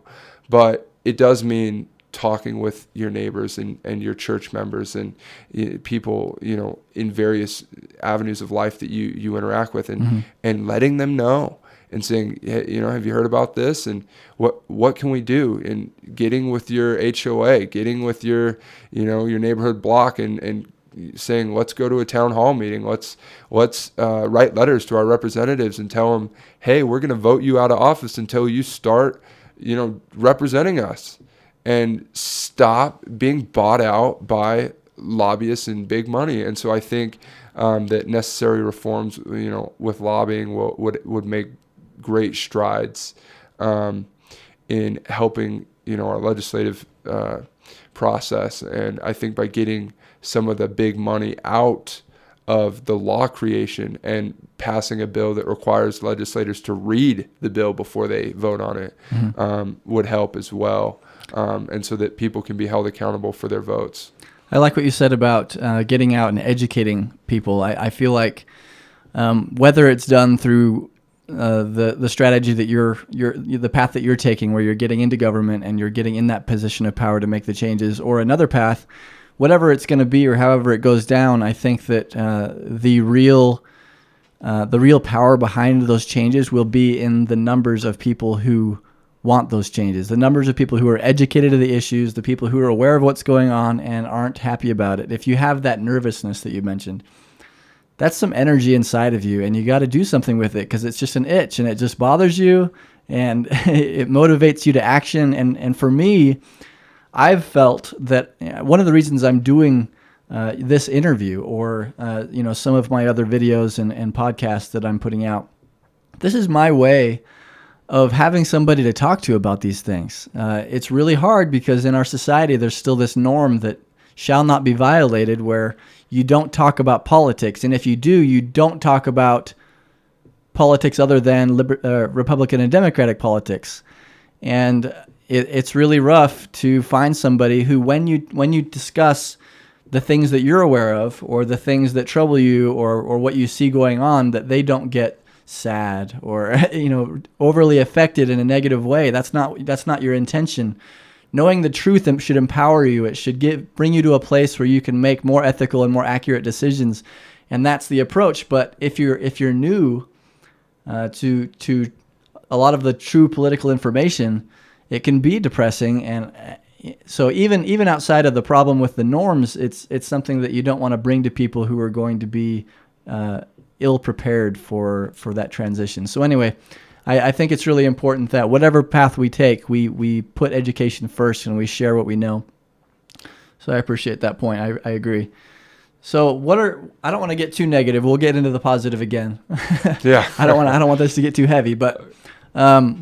B: but it does mean talking with your neighbors and your church members and people, in various avenues of life that you interact with, and letting them know and saying, hey, have you heard about this? And what can we do? And getting with your HOA, getting with your, your neighborhood block and saying, let's go to a town hall meeting. Let's write letters to our representatives and tell them, hey, we're going to vote you out of office until you start, representing us, and stop being bought out by lobbyists and big money. And so I think that necessary reforms, with lobbying would make great strides in helping, our legislative process. And I think by getting some of the big money out of the law creation and passing a bill that requires legislators to read the bill before they vote on it would help as well. And so that people can be held accountable for their votes.
A: I like what you said about getting out and educating people. I feel like whether it's done through the strategy that the path that you're taking, where you're getting into government and you're getting in that position of power to make the changes, or another path, whatever it's going to be or however it goes down, I think that the real power behind those changes will be in the numbers of people who want those changes, the numbers of people who are educated to the issues, the people who are aware of what's going on and aren't happy about it. If you have that nervousness that you mentioned, that's some energy inside of you, and you got to do something with it, because it's just an itch and it just bothers you, and it motivates you to action. And for me, I've felt that one of the reasons I'm doing this interview, or some of my other videos and podcasts that I'm putting out, this is my way of having somebody to talk to about these things. It's really hard because in our society, there's still this norm that shall not be violated, where you don't talk about politics. And if you do, you don't talk about politics other than Republican and Democratic politics. And it's really rough to find somebody who, when you discuss the things that you're aware of, or the things that trouble you, or what you see going on, that they don't get sad or overly affected in a negative way. That's not your intention. Knowing the truth should empower you. It should bring you to a place where you can make more ethical and more accurate decisions, and that's the approach. But if you're new to a lot of the true political information, it can be depressing. And so even outside of the problem with the norms, it's something that you don't want to bring to people who are going to be ill prepared for that transition. So anyway, I think it's really important that whatever path we take, we put education first and we share what we know. So I appreciate that point. I agree. So I don't want to get too negative. We'll get into the positive again.
B: Yeah.
A: I don't want this to get too heavy, but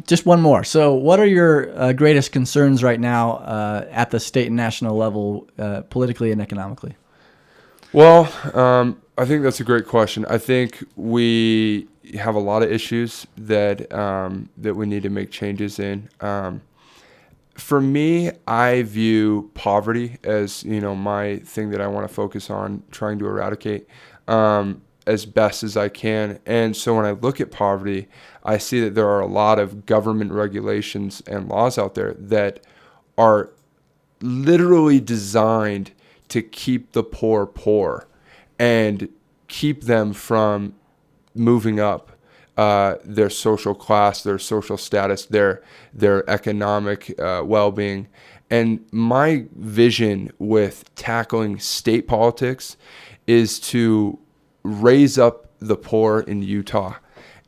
A: just one more. So what are your greatest concerns right now at the state and national level, politically and economically?
B: Well, I think that's a great question. I think we have a lot of issues that we need to make changes in. For me, I view poverty as my thing that I want to focus on trying to eradicate as best as I can. And so when I look at poverty, I see that there are a lot of government regulations and laws out there that are literally designed to keep the poor and keep them from moving up their social class, their social status, their economic well-being. And my vision with tackling state politics is to raise up the poor in Utah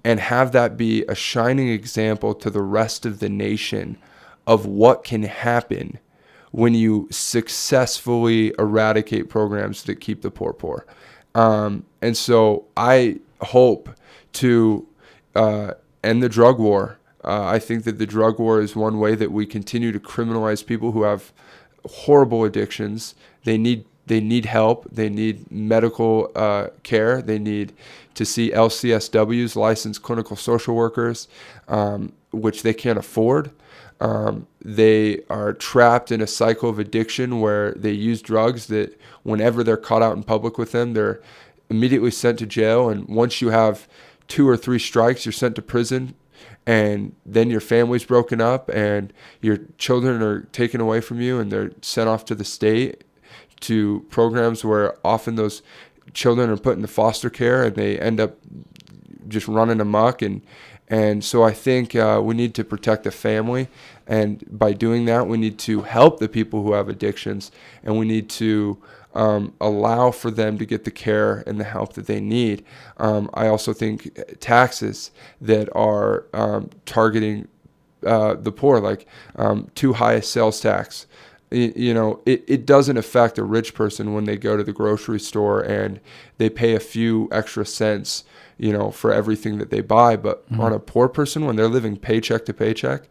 B: and have that be a shining example to the rest of the nation of what can happen when you successfully eradicate programs that keep the poor. And so I hope to end the drug war. I think that the drug war is one way that we continue to criminalize people who have horrible addictions. They need help. They need medical care. They need to see LCSWs, licensed clinical social workers, which they can't afford. They are trapped in a cycle of addiction where they use drugs that whenever they're caught out in public with them, they're immediately sent to jail. And once you have 2 or 3 strikes, you're sent to prison, and then your family's broken up and your children are taken away from you and they're sent off to the state to programs where often those children are put into foster care and they end up just running amok. And And so I think we need to protect the family. And by doing that, we need to help the people who have addictions, and we need to allow for them to get the care and the help that they need. I also think taxes that are targeting the poor, like too high a sales tax. It doesn't affect a rich person when they go to the grocery store and they pay a few extra cents, for everything that they buy. But on a poor person, when they're living paycheck to paycheck,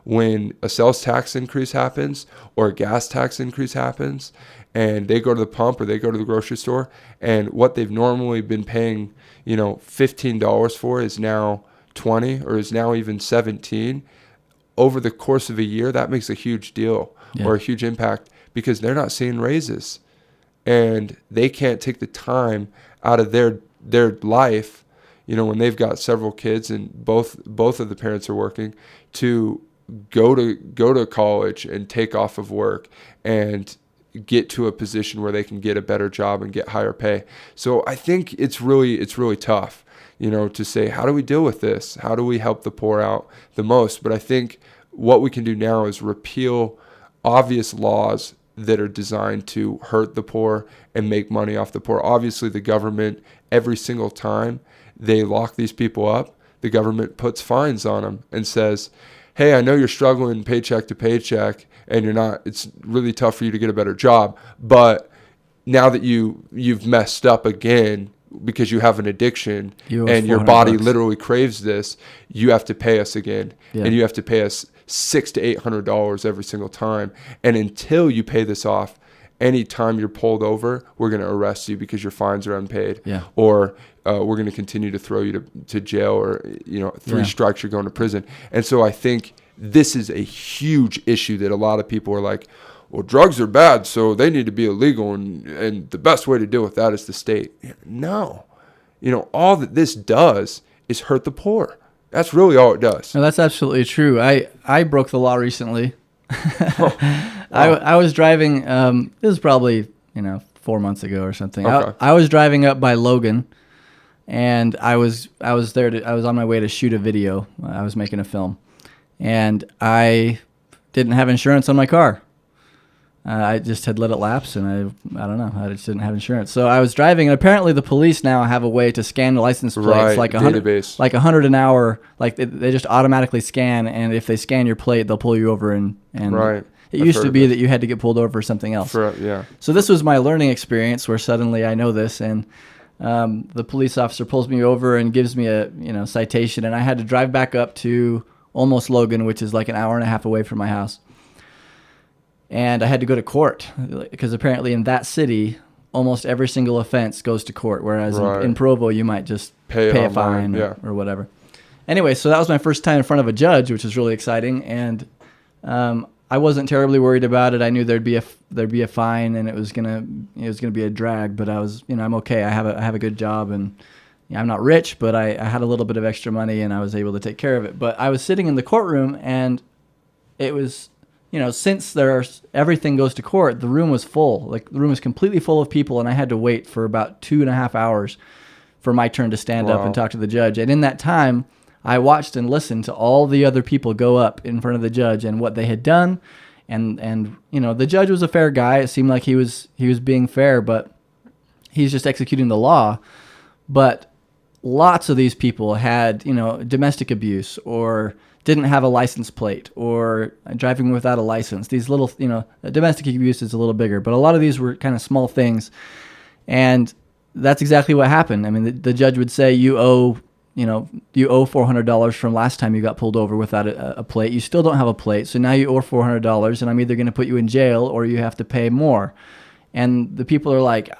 B: when a sales tax increase happens or a gas tax increase happens, and they go to the pump or they go to the grocery store, and what they've normally been paying, $15 for is now 20 or is now even 17. Over the course of a year, that makes a huge deal or a huge impact, because they're not seeing raises, and they can't take the time out of their life, when they've got several kids and both of the parents are working, to go to college and take off of work and get to a position where they can get a better job and get higher pay. So I think it's really tough, to say, how do we deal with this? How do we help the poor out the most? But I think what we can do now is repeal obvious laws that are designed to hurt the poor and make money off the poor. Obviously, the government, every single time they lock these people up, the government puts fines on them and says, hey, I know you're struggling paycheck to paycheck and it's really tough for you to get a better job, but now that you've messed up again because you have an addiction and your body literally craves this, you have to pay us again. And you have to pay us $600 to $800 every single time. And until you pay this off, any time you're pulled over, we're going to arrest you because your fines are unpaid. Or we're going to continue to throw you to jail, or 3 strikes, you're going to prison. And so I think this is a huge issue that a lot of people are like, well, drugs are bad, so they need to be illegal, and the best way to deal with that is the state. No. All that this does is hurt the poor. That's really all it does.
A: No, that's absolutely true. I broke the law recently. I was driving, this was probably, 4 months ago or something.
B: Okay.
A: I was driving up by Logan, and I was on my way to shoot a video. I was making a film, and I didn't have insurance on my car. I just had let it lapse, and I don't know. I just didn't have insurance. So I was driving, and apparently the police now have a way to scan the license plates, like $100 an hour. Like they just automatically scan, and if they scan your plate, they'll pull you over. And
B: right.
A: It used to be that you had to get pulled over for something else. So this was my learning experience, where suddenly I know this, and the police officer pulls me over and gives me a citation, and I had to drive back up to almost Logan, which is like an hour and a half away from my house. And I had to go to court, because apparently in that city, almost every single offense goes to court, whereas in Provo, you might just pay a fine or whatever. Anyway, so that was my first time in front of a judge, which was really exciting, and I wasn't terribly worried about it. I knew there'd be a fine, and it was gonna be a drag, but I was, I'm okay. I have a good job, and I'm not rich, but I had a little bit of extra money, and I was able to take care of it. But I was sitting in the courtroom, and it was, since everything goes to court, the room was full. Like, the room was completely full of people, and I had to wait for about 2.5 hours for my turn to stand up and talk to the judge. And in that time, I watched and listened to all the other people go up in front of the judge and what they had done. And the judge was a fair guy. It seemed like he was being fair, but he's just executing the law. But lots of these people had, domestic abuse, or didn't have a license plate, or driving without a license. These little, domestic abuse is a little bigger, but a lot of these were kind of small things. And that's exactly what happened. I mean, the judge would say, you owe $400 from last time you got pulled over without a plate. You still don't have a plate, so now you owe $400, and I'm either going to put you in jail or you have to pay more. And the people are like,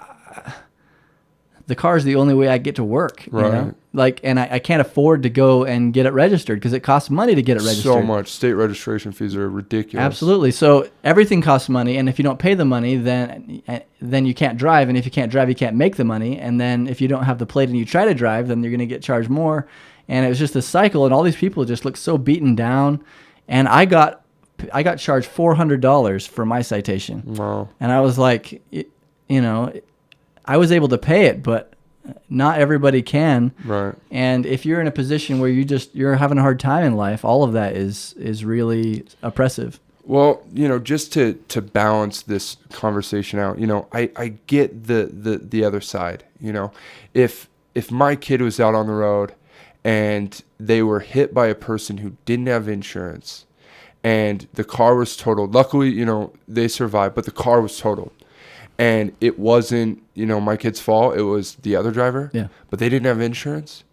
A: the car is the only way I get to work.
B: Right.
A: And I can't afford to go and get it registered, because it costs money to get it registered.
B: So much. State registration fees are ridiculous.
A: Absolutely. So everything costs money, and if you don't pay the money, then you can't drive, and if you can't drive, you can't make the money, and then if you don't have the plate and you try to drive, then you're going to get charged more. And it was just a cycle, and all these people just looked so beaten down. And I got charged $400 for my citation.
B: Wow.
A: And I was like, I was able to pay it, but not everybody can.
B: Right.
A: And if you're in a position where you're having a hard time in life, all of that is really oppressive.
B: Well, just to balance this conversation out, I get the other side. If my kid was out on the road and they were hit by a person who didn't have insurance and the car was totaled, luckily, they survived, but the car was totaled. And it wasn't, my kid's fault. It was the other driver.
A: Yeah.
B: But they didn't have insurance.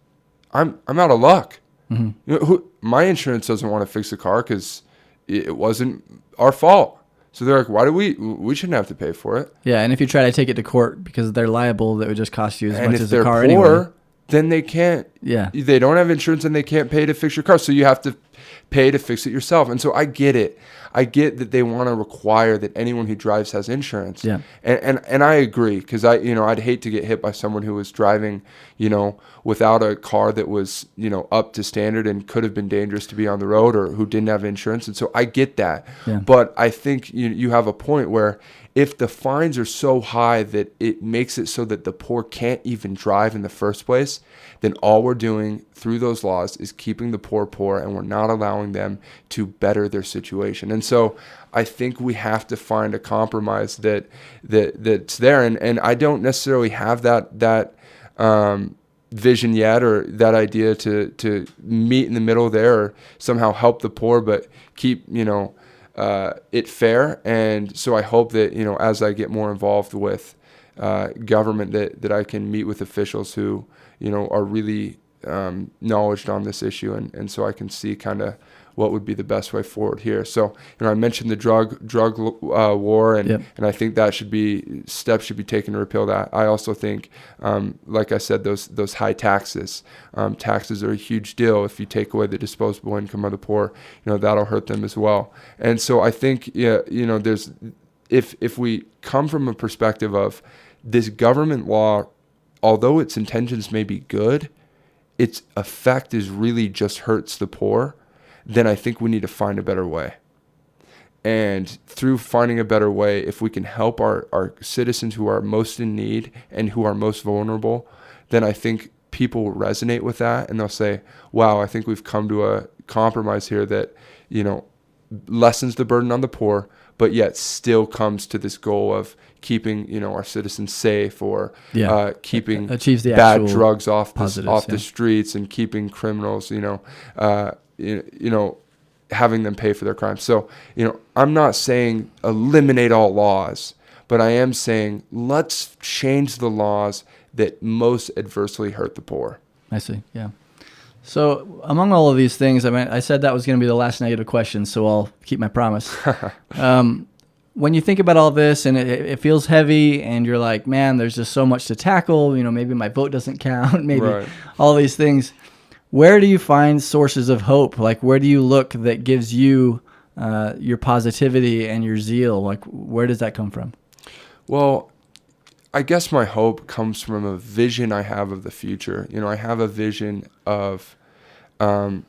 B: I'm out of luck.
A: Mm-hmm.
B: My insurance doesn't want to fix the car because it wasn't our fault. So they're like, why do we shouldn't have to pay for it?
A: Yeah, and if you try to take it to court because they're liable, that would just cost you as much as the car
B: poor,
A: anyway.
B: Then they can't.
A: Yeah.
B: They don't have insurance and they can't pay to fix your car. So you have to pay to fix it yourself. And so I get it. I get that they want to require that anyone who drives has insurance.
A: Yeah.
B: And I agree because I'd hate to get hit by someone who was driving, without a car that was, up to standard and could have been dangerous to be on the road, or who didn't have insurance. And so I get that.
A: Yeah.
B: But I think you have a point where if the fines are so high that it makes it so that the poor can't even drive in the first place, then all we're doing through those laws is keeping the poor, and we're not allowing them to better their situation. And so I think we have to find a compromise that's there. And I don't necessarily have that vision yet, or that idea to meet in the middle there, or somehow help the poor, but keep, it fair. And so I hope that, as I get more involved with government, that I can meet with officials who, are really knowledgeable on this issue. And so I can see kind of what would be the best way forward here. So, I mentioned the drug war, and,
A: Yep.
B: and I think that steps should be taken to repeal that. I also think, like I said, those high taxes. Taxes are a huge deal. If you take away the disposable income of the poor, that'll hurt them as well. And so I think, there's, if we come from a perspective of this government law, although its intentions may be good, its effect is really just hurts the poor, then I think we need to find a better way. And through finding a better way, if we can help our citizens who are most in need and who are most vulnerable, then I think people will resonate with that, and they'll say, wow, I think we've come to a compromise here that, lessens the burden on the poor, but yet still comes to this goal of keeping, our citizens safe, or keeping
A: achieves the
B: bad
A: actual
B: drugs off
A: positives,
B: the streets, and keeping criminals, having them pay for their crimes. So, I'm not saying eliminate all laws, but I am saying let's change the laws that most adversely hurt the poor.
A: I see. Yeah. So among all of these things, I said that was going to be the last negative question, so I'll keep my promise. When you think about all this and it feels heavy, and you're like, man, there's just so much to tackle, maybe my vote doesn't count, maybe
B: Right.
A: all these things, where do you find sources of hope? Like, where do you look that gives you your positivity and your zeal? Like, where does that come from?
B: Well, I guess my hope comes from a vision I have of the future. I have a vision of a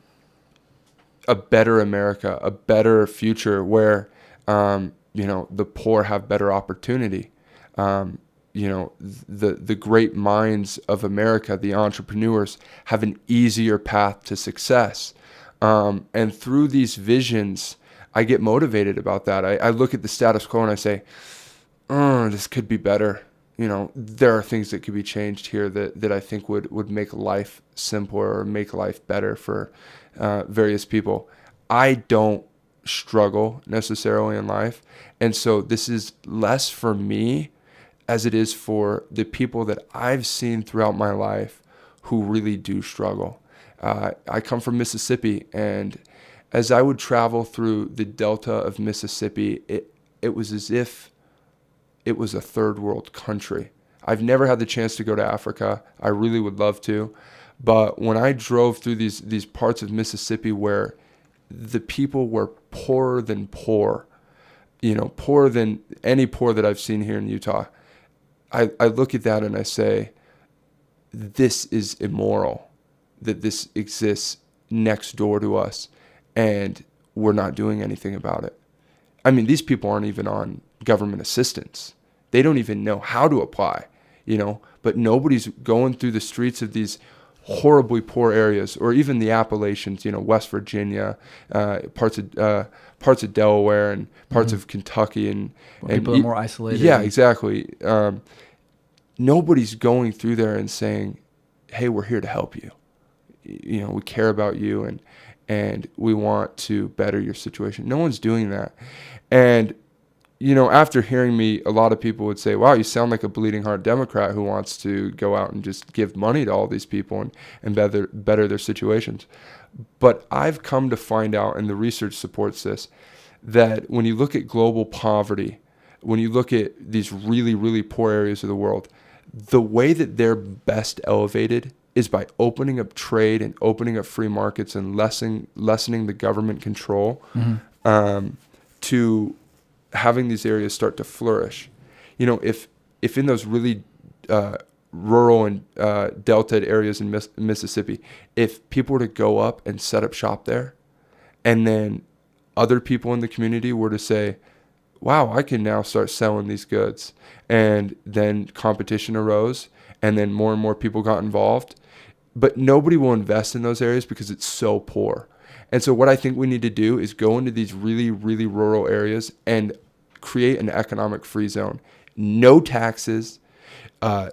B: better America, a better future where, the poor have better opportunity. The great minds of America, the entrepreneurs, have an easier path to success. And through these visions, I get motivated about that. I look at the status quo and I say, this could be better. There are things that could be changed here that I think would make life simpler or make life better for various people. I don't struggle necessarily in life. And so this is less for me as it is for the people that I've seen throughout my life who really do struggle. I come from Mississippi, and as I would travel through the delta of Mississippi, it was as if it was a third world country. I've never had the chance to go to Africa. I really would love to. But when I drove through these parts of Mississippi where the people were poorer than poor, poorer than any poor that I've seen here in Utah, I look at that and I say, this is immoral, that this exists next door to us and we're not doing anything about it. I mean, these people aren't even on government assistance. They don't even know how to apply. but nobody's going through the streets of these horribly poor areas, or even the Appalachians, West Virginia, parts of Delaware, and parts of Kentucky, and
A: people are more isolated.
B: Yeah, exactly. Nobody's going through there and saying, "Hey, we're here to help you. We care about you, and we want to better your situation." No one's doing that. And after hearing me, a lot of people would say, "Wow, you sound like a bleeding heart Democrat who wants to go out and just give money to all these people and better their situations." But I've come to find out, and the research supports this, that when you look at global poverty, when you look at these really, really poor areas of the world, the way that they're best elevated is by opening up trade and opening up free markets and lessening the government control, to having these areas start to flourish. If in those really rural and delta areas in Mississippi, if people were to go up and set up shop there, and then other people in the community were to say, "Wow, I can now start selling these goods," and then competition arose, and then more and more people got involved, but nobody will invest in those areas because it's so poor. And so what I think we need to do is go into these really, really rural areas and create an economic free zone. No taxes,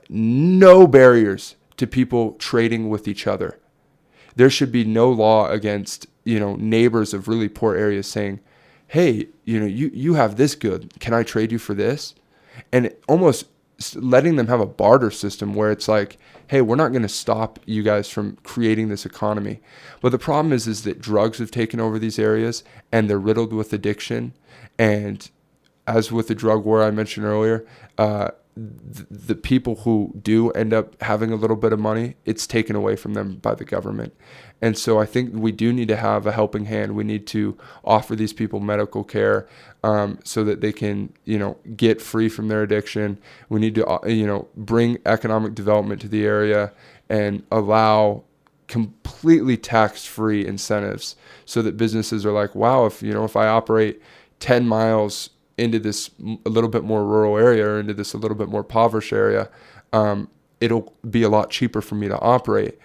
B: no barriers to people trading with each other. There should be no law against, neighbors of really poor areas saying, "Hey, you have this good. Can I trade you for this?" And almost letting them have a barter system where it's like, "Hey, we're not going to stop you guys from creating this economy." But the problem is that drugs have taken over these areas, and they're riddled with addiction. And as with the drug war I mentioned earlier, the people who do end up having a little bit of money, it's taken away from them by the government. And so I think we do need to have a helping hand. We need to offer these people medical care, so that they can, get free from their addiction. We need to, bring economic development to the area and allow completely tax-free incentives so that businesses are like, "Wow, if I operate 10 miles into this a little bit more rural area, or into this a little bit more impoverished area, it'll be a lot cheaper for me to operate.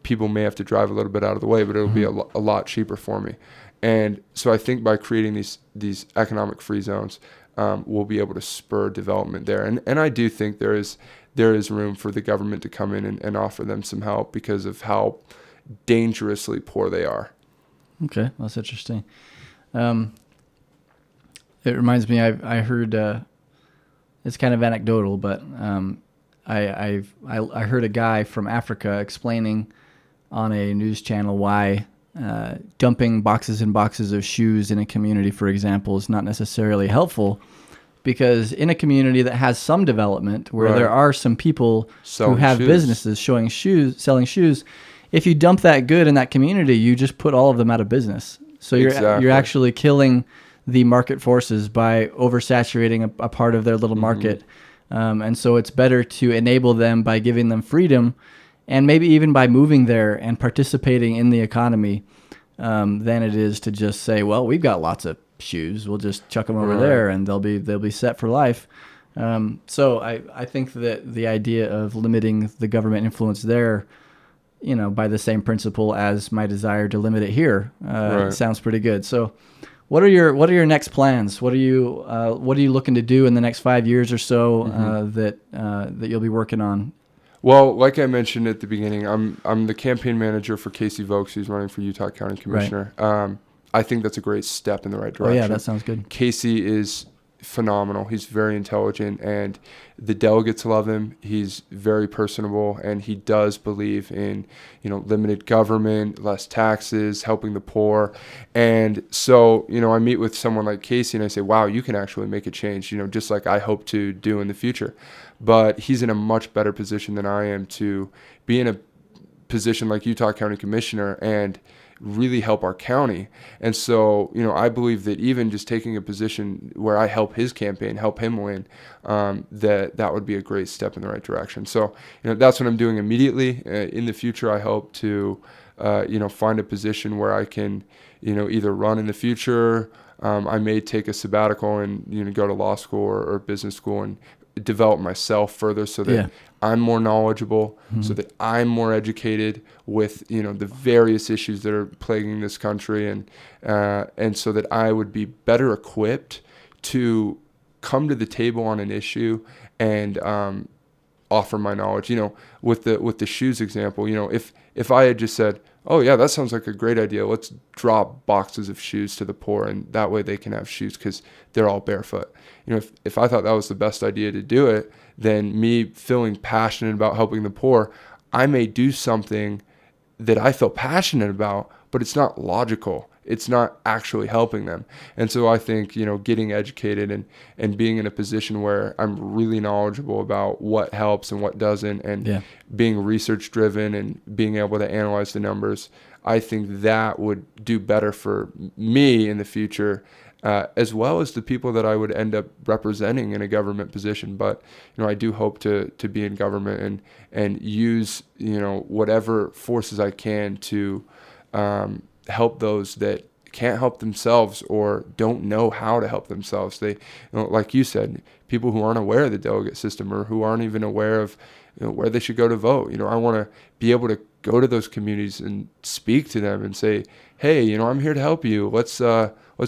B: People may have to drive a little bit out of the way, but it'll be a lot cheaper for me." And so I think by creating these economic free zones, we'll be able to spur development there. And I do think there is room for the government to come in and offer them some help because of how dangerously poor they are.
A: Okay, that's interesting. It reminds me, I heard, it's kind of anecdotal, but I heard a guy from Africa explaining on a news channel why dumping boxes and boxes of shoes in a community, for example, is not necessarily helpful, because in a community that has some development, where there are some people who have businesses selling shoes, if you dump that good in that community, you just put all of them out of business. So you're actually killing the market forces by oversaturating a part of their little market. And so it's better to enable them by giving them freedom, and maybe even by moving there and participating in the economy, than it is to just say, "Well, we've got lots of shoes, we'll just chuck them over there and they'll be set for life." So I think that the idea of limiting the government influence there, by the same principle as my desire to limit it here, sounds pretty good. So what are your next plans? What are you looking to do in the next 5 years or so, that you'll be working on?
B: Well, like I mentioned at the beginning, I'm the campaign manager for Casey Vokes, who's running for Utah County Commissioner. Right. I think that's a great step in the right direction.
A: Oh yeah, that sounds good.
B: Casey is phenomenal. He's very intelligent, and the delegates love him. He's very personable, and he does believe in, limited government, less taxes, helping the poor. And so, I meet with someone like Casey and I say, "Wow, you can actually make a change, just like I hope to do in the future." But he's in a much better position than I am to be in a position like Utah County Commissioner and really help our county. And so, I believe that even just taking a position where I help his campaign, help him win, that would be a great step in the right direction. So, that's what I'm doing immediately. In the future, I hope to, find a position where I can, either run in the future. I may take a sabbatical and, go to law school or business school and develop myself further so that I'm more knowledgeable, so that I'm more educated with, the various issues that are plaguing this country, and so that I would be better equipped to come to the table on an issue and offer my knowledge. With the shoes example, if I had just said, oh yeah, that sounds like a great idea, let's drop boxes of shoes to the poor, and that way they can have shoes because they're all barefoot. If I thought that was the best idea to do it, then me feeling passionate about helping the poor, I may do something that I feel passionate about, but it's not logical. It's not actually helping them. And so I think, getting educated and being in a position where I'm really knowledgeable about what helps and what doesn't, and being research driven and being able to analyze the numbers, I think that would do better for me in the future, as well as the people that I would end up representing in a government position. But, I do hope to be in government and use, whatever forces I can to help those that can't help themselves or don't know how to help themselves. They, like you said, people who aren't aware of the delegate system or who aren't even aware of where they should go to vote. I want to be able to go to those communities and speak to them and say, hey, I'm here to help you. Let's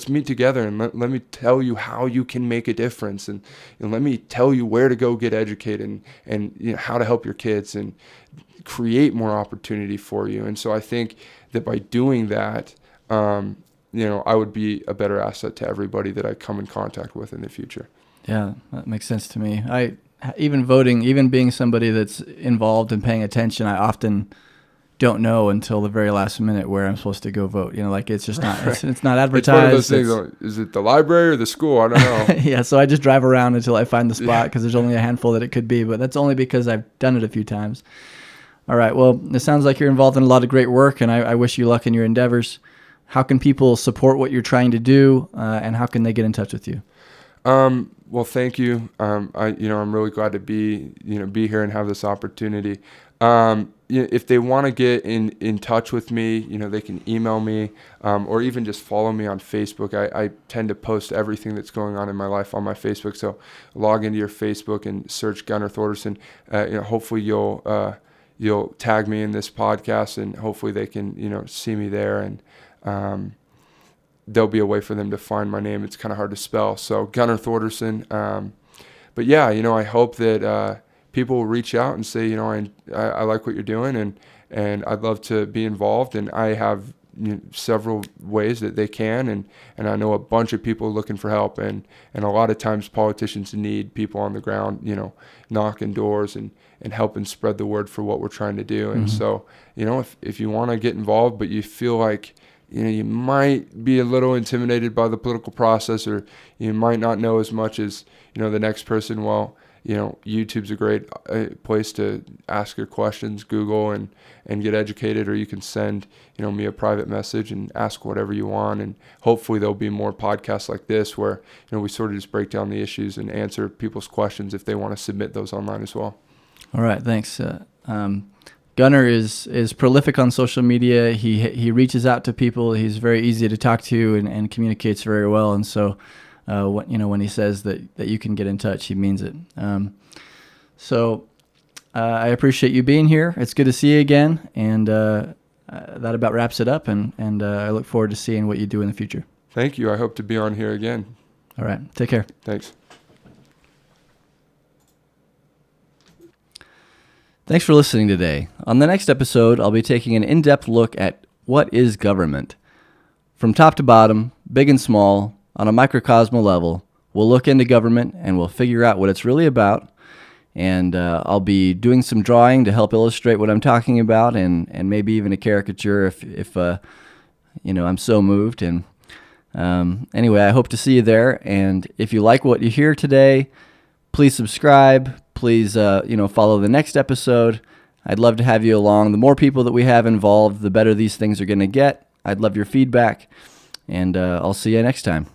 B: meet together and let me tell you how you can make a difference, and let me tell you where to go get educated and how to help your kids and create more opportunity for you. And so I think that by doing that, I would be a better asset to everybody that I come in contact with in the future.
A: Yeah, that makes sense to me. Even voting, even being somebody that's involved and paying attention, I often don't know until the very last minute where I'm supposed to go vote. It's just not, it's not advertised. It's one of those
B: things. Is it the library or the school? I don't know.
A: Yeah. So I just drive around until I find the spot because there's only a handful that it could be, but that's only because I've done it a few times. All right. Well, it sounds like you're involved in a lot of great work, and I wish you luck in your endeavors. How can people support what you're trying to do, and how can they get in touch with you?
B: Well, thank you. I'm really glad to be here and have this opportunity. If they want to get in touch with me, they can email me, or even just follow me on Facebook. I tend to post everything that's going on in my life on my Facebook. So log into your Facebook and search Gunnar Thorderson. Hopefully you'll tag me in this podcast, and hopefully they can, see me there, and there'll be a way for them to find my name. It's kind of hard to spell. So Gunnar Thorderson. But yeah, I hope that, people will reach out and say, I like what you're doing, and I'd love to be involved. And I have several ways that they can, and I know a bunch of people looking for help, and a lot of times politicians need people on the ground, knocking doors and helping spread the word for what we're trying to do. And so, if you want to get involved, but you feel like, you might be a little intimidated by the political process, or you might not know as much as, the next person, well, YouTube's a great place to ask your questions, Google, and get educated, or you can send, me a private message and ask whatever you want. And hopefully there'll be more podcasts like this where, we sort of just break down the issues and answer people's questions if they want to submit those online as well.
A: All right. Thanks. Gunnar is prolific on social media. He reaches out to people. He's very easy to talk to and communicates very well. And so, when he says that you can get in touch, he means it. So I appreciate you being here. It's good to see you again. And that about wraps it up. And I look forward to seeing what you do in the future.
B: Thank you. I hope to be on here again.
A: All right. Take care.
B: Thanks.
A: Thanks for listening today. On the next episode, I'll be taking an in-depth look at what is government. From top to bottom, big and small, on a microcosmal level, we'll look into government and we'll figure out what it's really about. And I'll be doing some drawing to help illustrate what I'm talking about, and maybe even a caricature if I'm so moved. And anyway, I hope to see you there. And if you like what you hear today, please subscribe. Please, follow the next episode. I'd love to have you along. The more people that we have involved, the better these things are going to get. I'd love your feedback, and I'll see you next time.